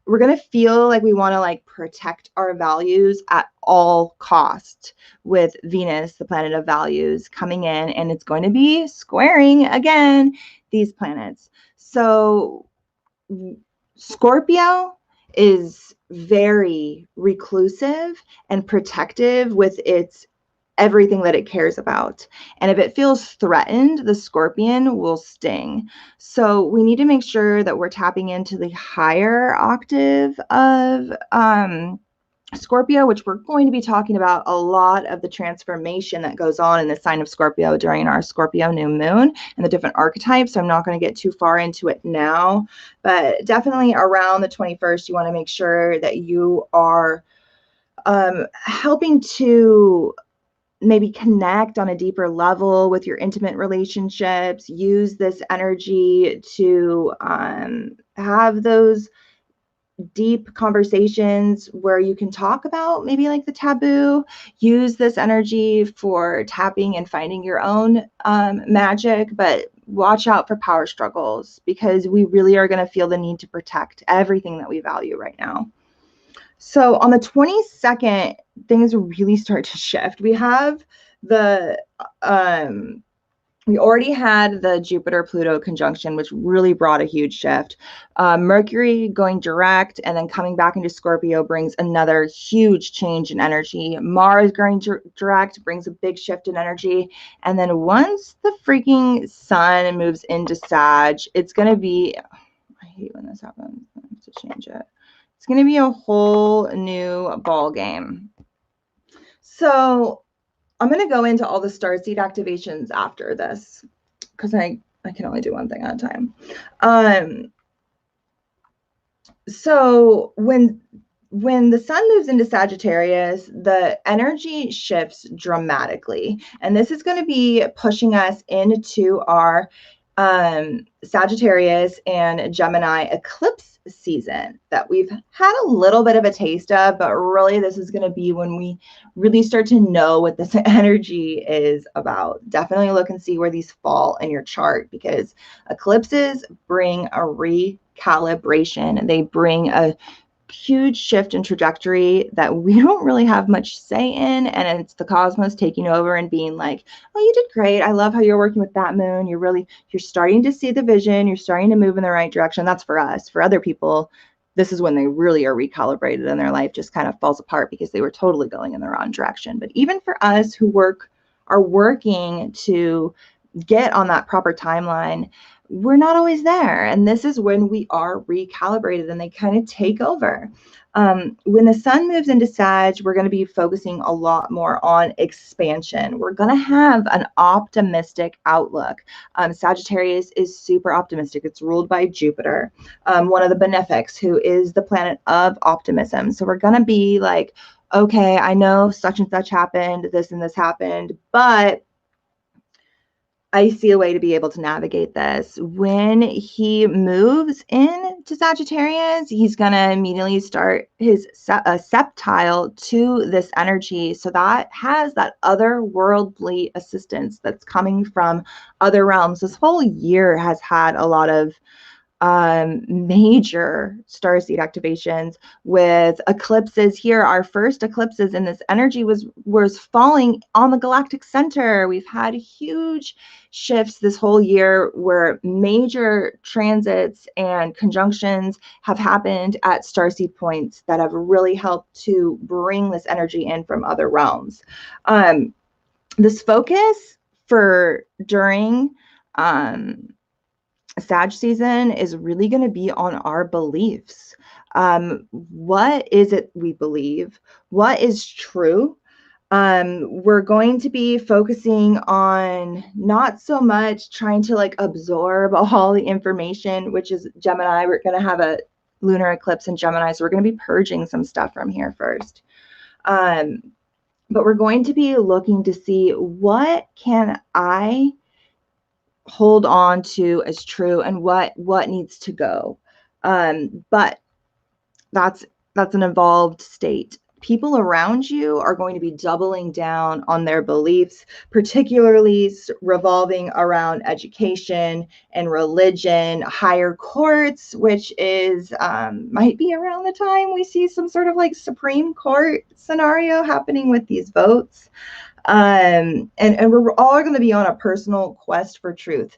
We're going to feel like we want to like protect our values at all cost with Venus, the planet of values, coming in, and it's going to be squaring again these planets. So Scorpio is very reclusive and protective with its everything that it cares about. And if it feels threatened, the scorpion will sting. So we need to make sure that we're tapping into the higher octave of Scorpio, which we're going to be talking about a lot of the transformation that goes on in the sign of Scorpio during our Scorpio New Moon and the different archetypes. So I'm not going to get too far into it now, but definitely around the 21st, you want to make sure that you are helping to maybe connect on a deeper level with your intimate relationships. Use this energy to have those deep conversations where you can talk about maybe like the taboo. Use this energy for tapping and finding your own magic, but watch out for power struggles, because we really are going to feel the need to protect everything that we value right now. So on the 22nd, things really start to shift. We have the we already had the Jupiter-Pluto conjunction, which really brought a huge shift. Mercury going direct and then coming back into Scorpio brings another huge change in energy. Mars going direct brings a big shift in energy. And then once the freaking sun moves into Sag, it's going to be, I hate when this happens. I have to change it. It's going to be a whole new ball game. So I'm going to go into all the starseed activations after this, because I can only do one thing at a time. So when the sun moves into Sagittarius, the energy shifts dramatically. And this is going to be pushing us into our Sagittarius and Gemini eclipse season that we've had a little bit of a taste of, but really this is going to be when we really start to know what this energy is about. Definitely look and see where these fall in your chart, because eclipses bring a recalibration. They bring a huge shift in trajectory that we don't really have much say in, and it's the cosmos taking over and being like, oh, you did great, I love how you're working with that moon, you're starting to see the vision, you're starting to move in the right direction. That's for us. For other people, this is when they really are recalibrated and their life just kind of falls apart because they were totally going in the wrong direction. But even for us who are working to get on that proper timeline, we're not always there. And this is when we are recalibrated and they kind of take over. When the sun moves into Sag, we're going to be focusing a lot more on expansion. We're going to have an optimistic outlook. Sagittarius is super optimistic. It's ruled by Jupiter, one of the benefics, who is the planet of optimism. So we're going to be like, okay, I know such and such happened, this and this happened, but I see a way to be able to navigate this. When he moves into Sagittarius, he's going to immediately start his septile to this energy. So that has that otherworldly assistance that's coming from other realms. This whole year has had a lot of major starseed activations with eclipses here. Our first eclipses in this energy was falling on the galactic center. We've had huge shifts this whole year where major transits and conjunctions have happened at starseed points that have really helped to bring this energy in from other realms. This focus for during Sag season is really going to be on our beliefs. What is it we believe? What is true? We're going to be focusing on not so much trying to like absorb all the information, which is Gemini. We're going to have a lunar eclipse in Gemini, so we're going to be purging some stuff from here first. But we're going to be looking to see what can I hold on to as true and what needs to go. But that's an evolved state. People around you are going to be doubling down on their beliefs, particularly revolving around education and religion, higher courts, which is might be around the time we see some sort of like Supreme Court scenario happening with these votes. And we're all going to be on a personal quest for truth.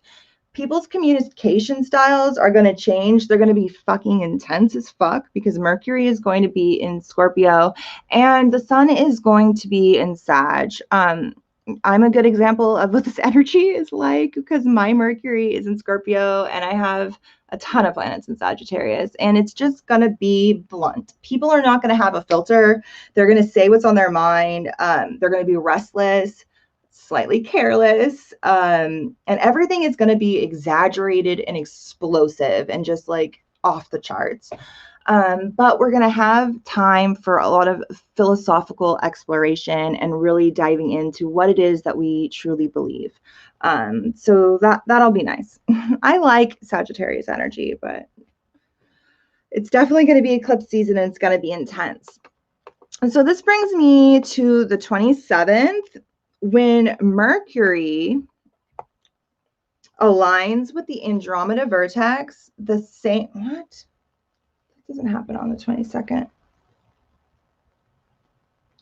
People's communication styles are going to change. They're going to be fucking intense as fuck because Mercury is going to be in Scorpio and the sun is going to be in Sag. I'm a good example of what this energy is like because my Mercury is in Scorpio and I have a ton of planets in Sagittarius, and it's just going to be blunt. People are not going to have a filter. They're going to say what's on their mind. They're going to be restless, slightly careless, and everything is going to be exaggerated and explosive and just like off the charts. But we're going to have time for a lot of philosophical exploration and really diving into what it is that we truly believe. So that'll be nice. I like Sagittarius energy, but it's definitely going to be eclipse season and it's going to be intense. And so this brings me to the 27th when Mercury aligns with the Andromeda vertex. The same, what? That doesn't happen on the 22nd.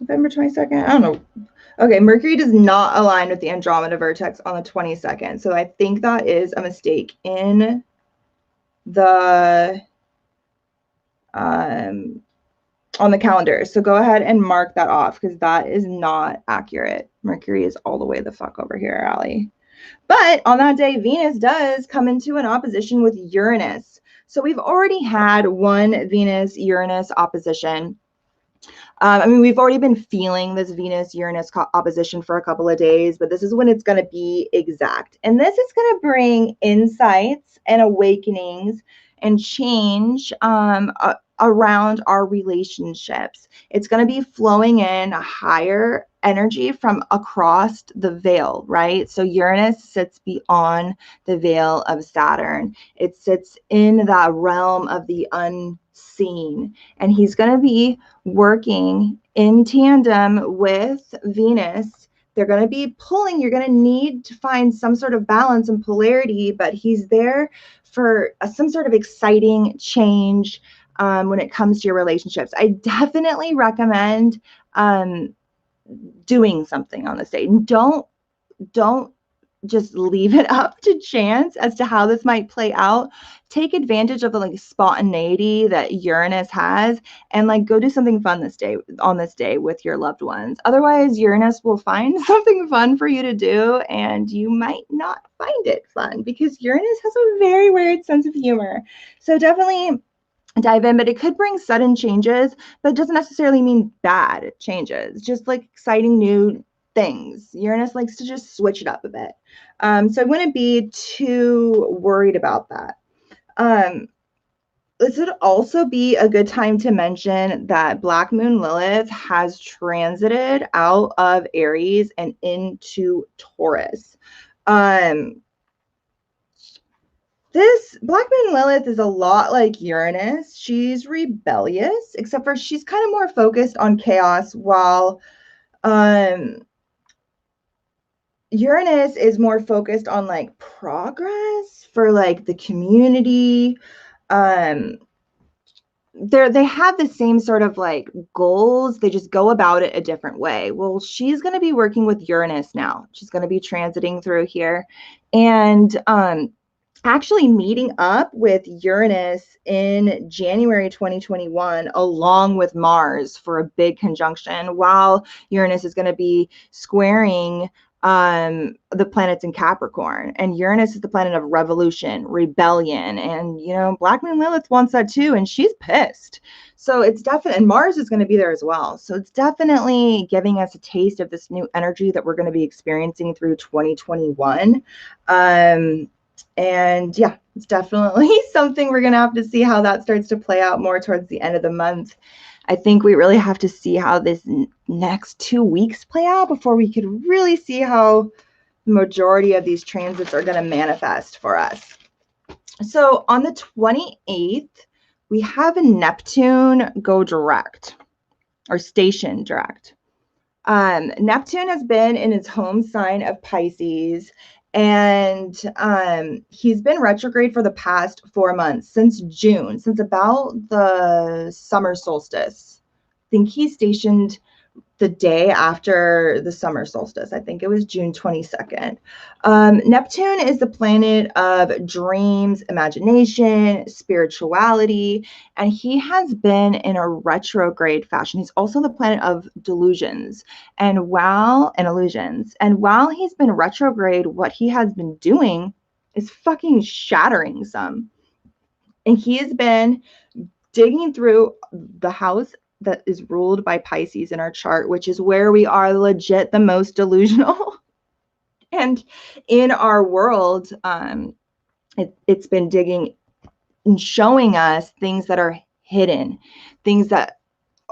November 22nd? I don't know. Okay, Mercury does not align with the Andromeda vertex on the 22nd. So I think that is a mistake in the on the calendar. So go ahead and mark that off because that is not accurate. Mercury is all the way the fuck over here, Allie. But on that day, Venus does come into an opposition with Uranus. So we've already had one Venus-Uranus opposition. I mean, we've already been feeling this Venus-Uranus opposition for a couple of days, but this is when it's going to be exact. And this is going to bring insights and awakenings and change around our relationships. It's going to be flowing in a higher energy from across the veil, right? So Uranus sits beyond the veil of Saturn. It sits in that realm of the unseen. And he's going to be working in tandem with Venus. They're going to be pulling. You're going to need to find some sort of balance and polarity, but he's there for some sort of exciting change when it comes to your relationships. I definitely recommend doing something on this day. Don't just leave it up to chance as to how this might play out. Take advantage of the like spontaneity that Uranus has and like go do something fun on this day with your loved ones. Otherwise, Uranus will find something fun for you to do and you might not find it fun because Uranus has a very weird sense of humor. So definitely dive in, but it could bring sudden changes, but it doesn't necessarily mean bad changes, just like exciting new things. Uranus likes to just switch it up a bit. So I wouldn't be too worried about that. This would also be a good time to mention that Black Moon Lilith has transited out of Aries and into Taurus. This Black Moon Lilith is a lot like Uranus. She's rebellious, except for she's kind of more focused on chaos, while Uranus is more focused on like progress for like the community. They have the same sort of like goals, they just go about it a different way. Well, she's going to be working with Uranus now. She's going to be transiting through here, and actually meeting up with Uranus in January 2021 along with Mars for a big conjunction, while Uranus is going to be squaring the planets in Capricorn. And Uranus is the planet of revolution, rebellion, and you know, Black Moon Lilith wants that too, and she's pissed. So it's definitely, and Mars is going to be there as well. So it's definitely giving us a taste of this new energy that we're going to be experiencing through 2021. And yeah, it's definitely something we're going to have to see how that starts to play out more towards the end of the month. I think we really have to see how this next 2 weeks play out before we could really see how the majority of these transits are going to manifest for us. So on the 28th, we have a Neptune go direct or station direct. Neptune has been in his home sign of Pisces, and he's been retrograde for the past 4 months, since June, since about the summer solstice. I think he stationed the day after the summer solstice. I think it was June 22nd. Neptune is the planet of dreams, imagination, spirituality, and he has been in a retrograde fashion. He's also the planet of delusions and illusions. And while he's been retrograde, what he has been doing is fucking shattering some. And he has been digging through the house that is ruled by Pisces in our chart, which is where we are legit the most delusional. And in our world, it's been digging and showing us things that are hidden, things that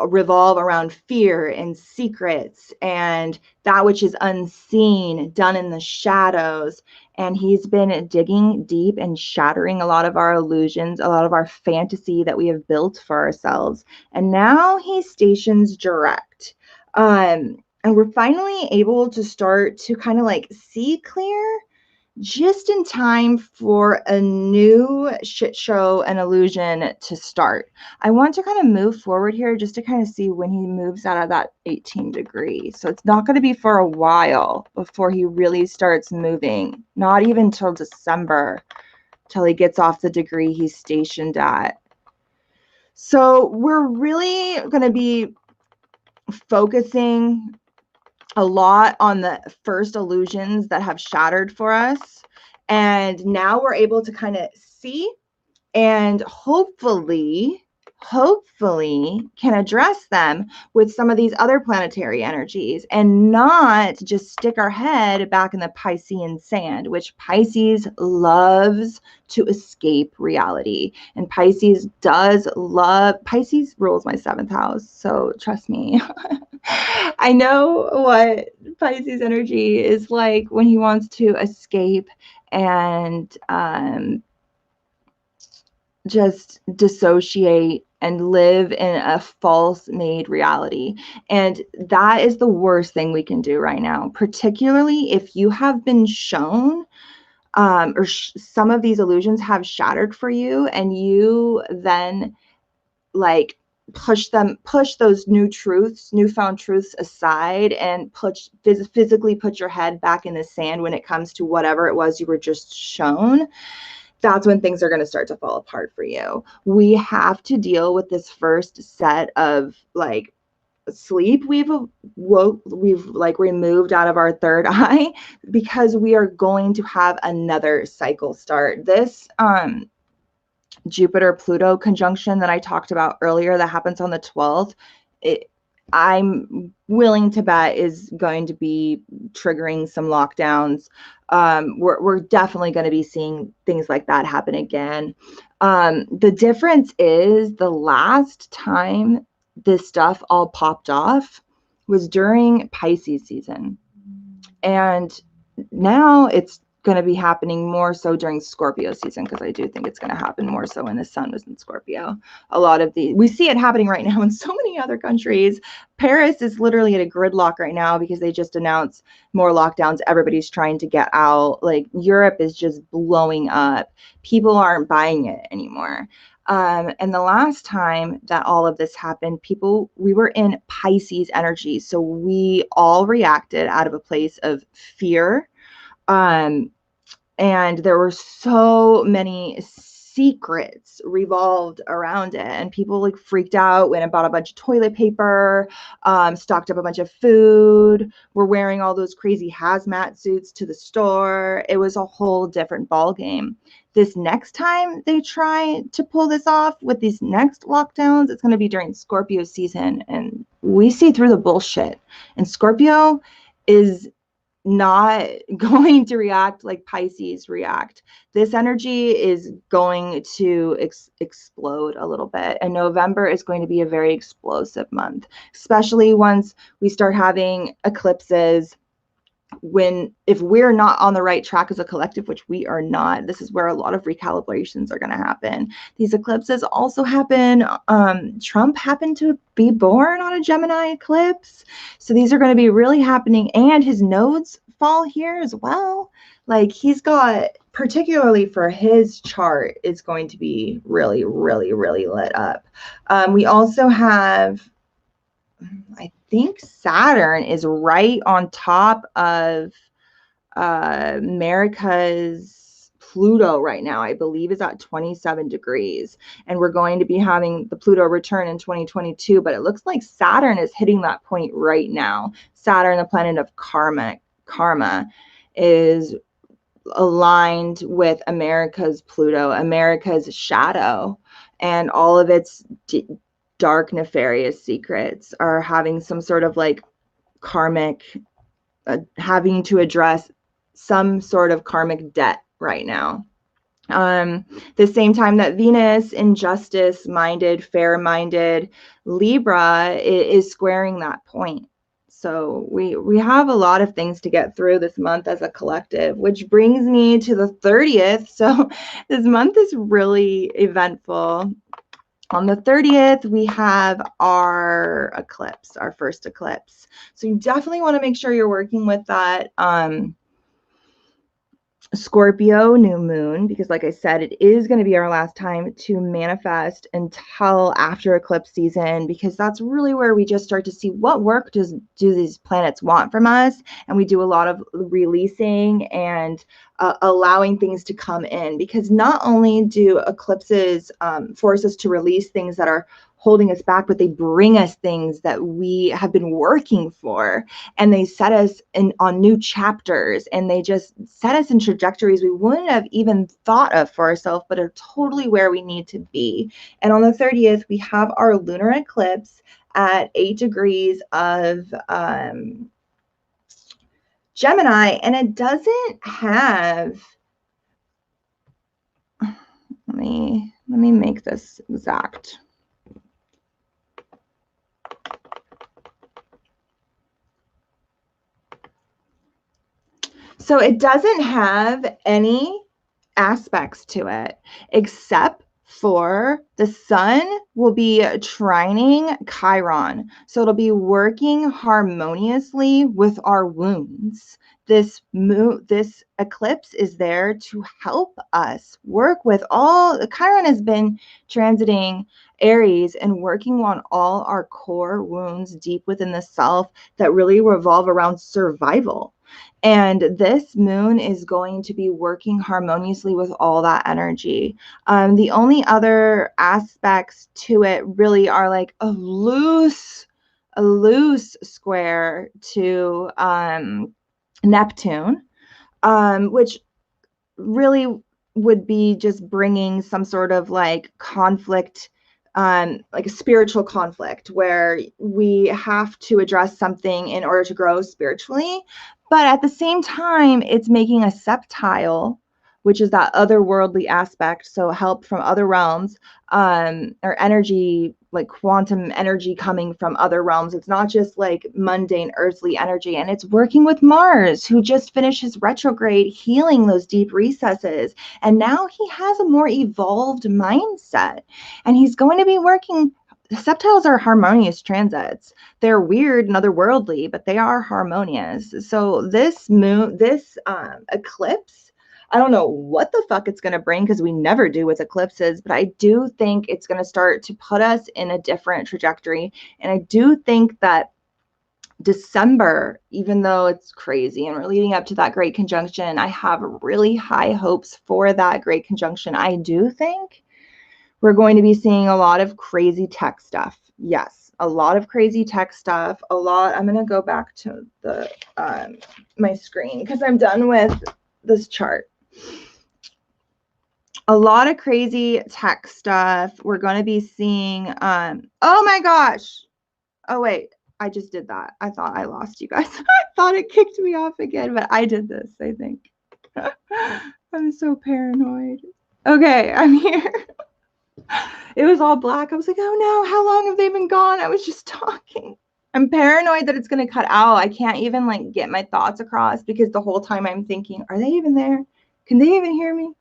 revolve around fear and secrets and that which is unseen, done in the shadows. And he's been digging deep and shattering a lot of our illusions, a lot of our fantasy that we have built for ourselves. And now he stations direct. And we're finally able to start to kind of like see clear just in time for a new shit show and illusion to start. I want to kind of move forward here just to kind of see when he moves out of that 18 degree. So it's not going to be for a while before he really starts moving, not even till December, till he gets off the degree he's stationed at. So we're really going to be focusing a lot on the first illusions that have shattered for us. And now we're able to kind of see and hopefully can address them with some of these other planetary energies and not just stick our head back in the Piscean sand, which Pisces loves to escape reality. And Pisces rules my 7th house. So trust me. I know what Pisces energy is like when he wants to escape and just dissociate and live in a false made reality. And that is the worst thing we can do right now, particularly if you have been shown or some of these illusions have shattered for you, and you then like push those newfound truths aside and physically put your head back in the sand when it comes to whatever it was you were just shown. That's when things are going to start to fall apart for you. We have to deal with this first set of like sleep we've like removed out of our third eye, because we are going to have another cycle start. This Jupiter-Pluto conjunction that I talked about earlier that happens on the 12th, I'm willing to bet is going to be triggering some lockdowns. We're definitely going to be seeing things like that happen again. The difference is the last time this stuff all popped off was during Pisces season. And now it's going to be happening more so during Scorpio season, because I do think it's going to happen more so when the sun was in Scorpio. A lot of we see it happening right now in so many other countries. Paris is literally at a gridlock right now because they just announced more lockdowns. Everybody's trying to get out. Like, Europe is just blowing up. People aren't buying it anymore. And the last time that all of this happened, we were in Pisces energy. So we all reacted out of a place of fear. And there were so many secrets revolved around it, and people like freaked out, went and bought a bunch of toilet paper, stocked up a bunch of food, were wearing all those crazy hazmat suits to the store. It was a whole different ball game. This next time they try to pull this off with these next lockdowns, it's going to be during Scorpio season, and we see through the bullshit. And Scorpio is not going to react like Pisces react. This energy is going to explode a little bit, and November is going to be a very explosive month, especially once we start having eclipses. If we're not on the right track as a collective, which we are not, this is where a lot of recalibrations are going to happen. These eclipses also happen. Trump happened to be born on a Gemini eclipse, so these are going to be really happening, and his nodes fall here as well. Like, he's got, particularly for his chart, is going to be really, really, really lit up. We also have, I think Saturn is right on top of America's Pluto right now. I believe is at 27 degrees. And we're going to be having the Pluto return in 2022, but it looks like Saturn is hitting that point right now. Saturn, the planet of karma, is aligned with America's Pluto, America's shadow, and all of its dark, nefarious secrets are having some sort of like karmic, having to address some sort of karmic debt right now. The same time that Venus, injustice-minded, fair-minded Libra is squaring that point. So we have a lot of things to get through this month as a collective, which brings me to the 30th. So this month is really eventful. On the 30th, we have our eclipse, our first eclipse. So you definitely want to make sure you're working with that Scorpio New Moon, because like I said, it is going to be our last time to manifest until after eclipse season, because that's really where we just start to see what work do these planets want from us, and we do a lot of releasing and allowing things to come in, because not only do eclipses force us to release things that are holding us back, but they bring us things that we have been working for, and they set us on new chapters, and they just set us in trajectories we wouldn't have even thought of for ourselves, but are totally where we need to be. And on the 30th, we have our lunar eclipse at 8 degrees of Gemini, and it doesn't have, let me make this exact. So it doesn't have any aspects to it, except for the sun will be trining Chiron. So it'll be working harmoniously with our wounds. This eclipse is there to help us work with Chiron has been transiting Aries and working on all our core wounds deep within the self that really revolve around survival. And this moon is going to be working harmoniously with all that energy. The only other aspects to it really are like a loose square to Neptune, which really would be just bringing some sort of like conflict, like a spiritual conflict, where we have to address something in order to grow spiritually. But at the same time, it's making a septile, which is that otherworldly aspect. So help from other realms, or energy like quantum energy coming from other realms. It's not just like mundane earthly energy. And it's working with Mars, who just finished his retrograde, healing those deep recesses. And now he has a more evolved mindset. And he's going to be working. Septiles are harmonious transits. They're weird and otherworldly, but they are harmonious. So this eclipse, I don't know what the fuck it's going to bring, because we never do with eclipses, but I do think it's going to start to put us in a different trajectory. And I do think that December, even though it's crazy and we're leading up to that great conjunction, I have really high hopes for that great conjunction. I do think we're going to be seeing a lot of crazy tech stuff. Yes, a lot of crazy tech stuff. I'm going to go back to the my screen because I'm done with this chart. A lot of crazy tech stuff. We're going to be seeing, oh my gosh. Oh, wait, I just did that. I thought I lost you guys. I thought it kicked me off again, but I did this, I think. I'm so paranoid. Okay, I'm here. It was all black. I was like, oh no, how long have they been gone? I was just talking. I'm paranoid that it's going to cut out. I can't even like get my thoughts across because the whole time I'm thinking, are they even there? Can they even hear me?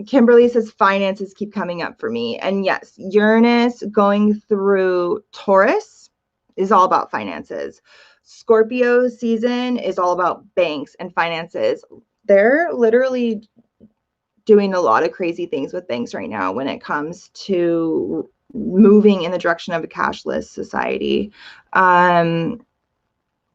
Kimberly says finances keep coming up for me. And yes, Uranus going through Taurus is all about finances. Scorpio season is all about banks and finances. They're literally doing a lot of crazy things with banks right now when it comes to moving in the direction of a cashless society.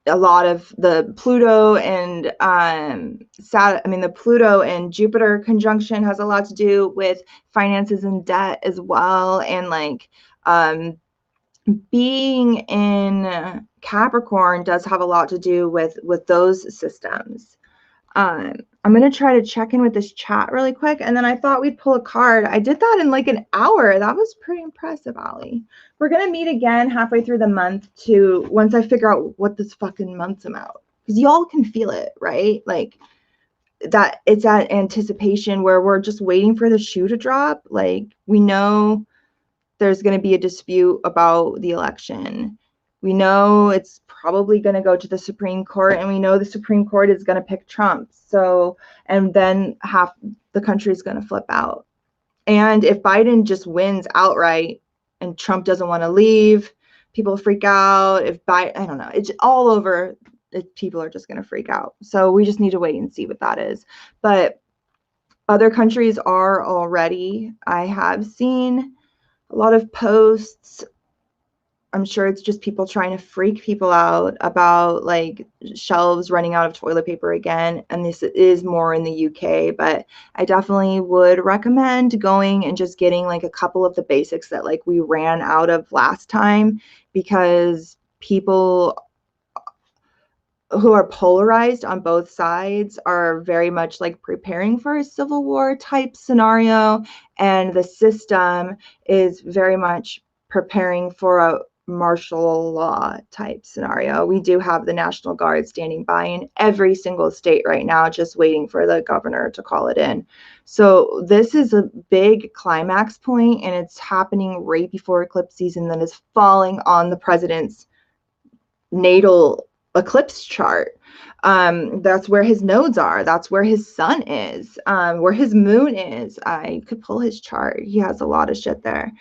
A lot of the Pluto and the Pluto and Jupiter conjunction has a lot to do with finances and debt as well. And like being in Capricorn does have a lot to do with those systems. I'm going to try to check in with this chat really quick. And then I thought we'd pull a card. I did that in like an hour. That was pretty impressive, Allie. We're going to meet again halfway through the month once I figure out what this fucking month's about. Because y'all can feel it, right? Like that it's that anticipation where we're just waiting for the shoe to drop. Like we know there's going to be a dispute about the election. We know it's probably going to go to the Supreme Court, and we know the Supreme Court is going to pick Trump. So, and then half the country is going to flip out. And if Biden just wins outright and Trump doesn't want to leave, people freak out. If Biden, I don't know, it's all over. People are just going to freak out. So we just need to wait and see what that is. But other countries are already, I have seen a lot of posts. I'm sure it's just people trying to freak people out about like shelves running out of toilet paper again. And this is more in the UK, but I definitely would recommend going and just getting like a couple of the basics that like we ran out of last time, because people who are polarized on both sides are very much like preparing for a civil war type scenario. And the system is very much preparing for a martial law type scenario. We do have the National Guard standing by in every single state right now, just waiting for the governor to call it in. So this is a big climax point, and it's happening right before eclipse season that is falling on the president's natal eclipse chart. That's where his nodes are. That's where his sun is, where his moon is. I could pull his chart. He has a lot of shit there.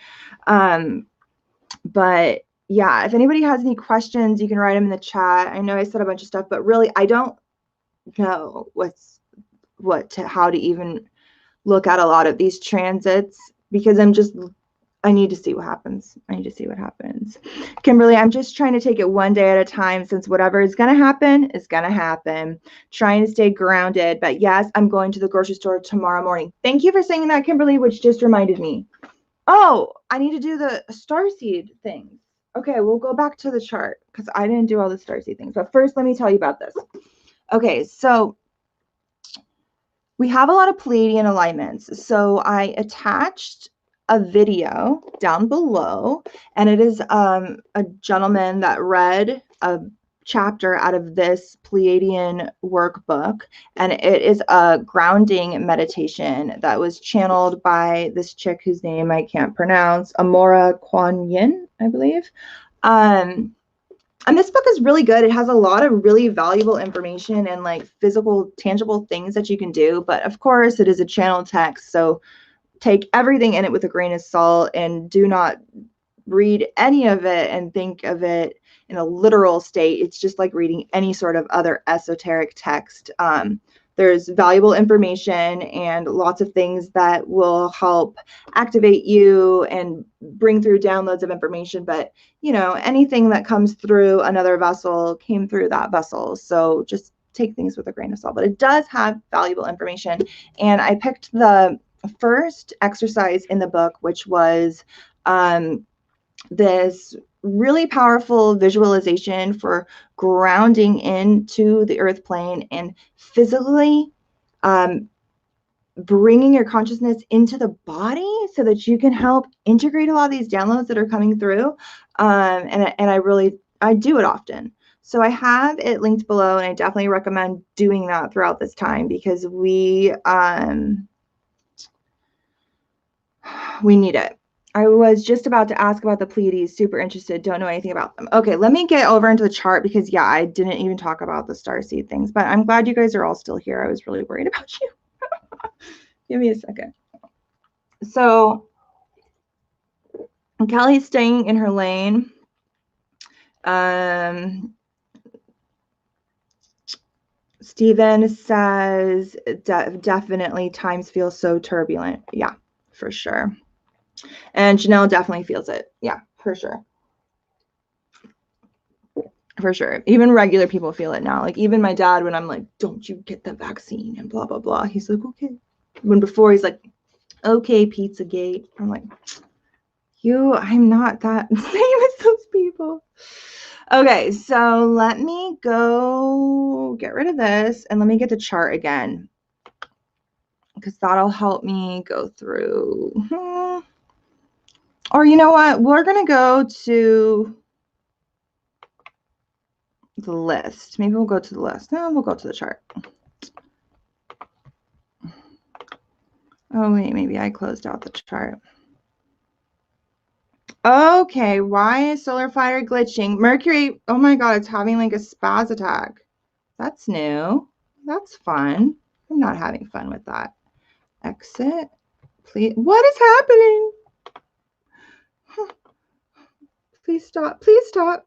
But yeah, if anybody has any questions, you can write them in the chat. I know I said a bunch of stuff, but really I don't know how to even look at a lot of these transits, because I need to see what happens. Kimberly, I'm just trying to take it one day at a time, since whatever is going to happen is going to happen. Trying to stay grounded. But yes, I'm going to the grocery store tomorrow morning. Thank you for saying that, Kimberly, which just reminded me. Oh, I need to do the starseed things. Okay, we'll go back to the chart because I didn't do all the starseed things. But first, let me tell you about this. Okay, so we have a lot of Pleiadian alignments. So I attached a video down below, and it is a gentleman that read a chapter out of this Pleiadian workbook, and it is a grounding meditation that was channeled by this chick whose name I can't pronounce, Amora Kuan Yin, I believe. And this book is really good. It has a lot of really valuable information and like physical, tangible things that you can do. But of course, it is a channeled text, so take everything in it with a grain of salt and do not read any of it and think of it in a literal state. It's just like reading any sort of other esoteric text. There's valuable information and lots of things that will help activate you and bring through downloads of information. But, you know, anything that comes through another vessel came through that vessel. So just take things with a grain of salt. But it does have valuable information. And I picked the first exercise in the book, which was this really powerful visualization for grounding into the earth plane and physically bringing your consciousness into the body so that you can help integrate a lot of these downloads that are coming through. And I do it often. So I have it linked below, and I definitely recommend doing that throughout this time because we need it. I was just about to ask about the Pleiades, super interested, don't know anything about them. Okay, let me get over into the chart because, yeah, I didn't even talk about the starseed things, but I'm glad you guys are all still here. I was really worried about you. Give me a second. So Kelly's staying in her lane. Steven says definitely times feel so turbulent. Yeah, for sure. And Janelle definitely feels it. Yeah, for sure. For sure. Even regular people feel it now. Like even my dad, when I'm like, don't you get the vaccine and blah, blah, blah. He's like, okay. When before he's like, okay, Pizzagate. I'm like, I'm not that same as those people. Okay, so let me go get rid of this and let me get the chart again because that'll help me go through. Or you know what? We're going to go to the list. Maybe we'll go to the list. No, we'll go to the chart. Oh, wait, maybe I closed out the chart. Okay, why is solar fire glitching? Mercury, oh my God, it's having like a spaz attack. That's new. That's fun. I'm not having fun with that. Exit. Please. What is happening? Please stop. Please stop.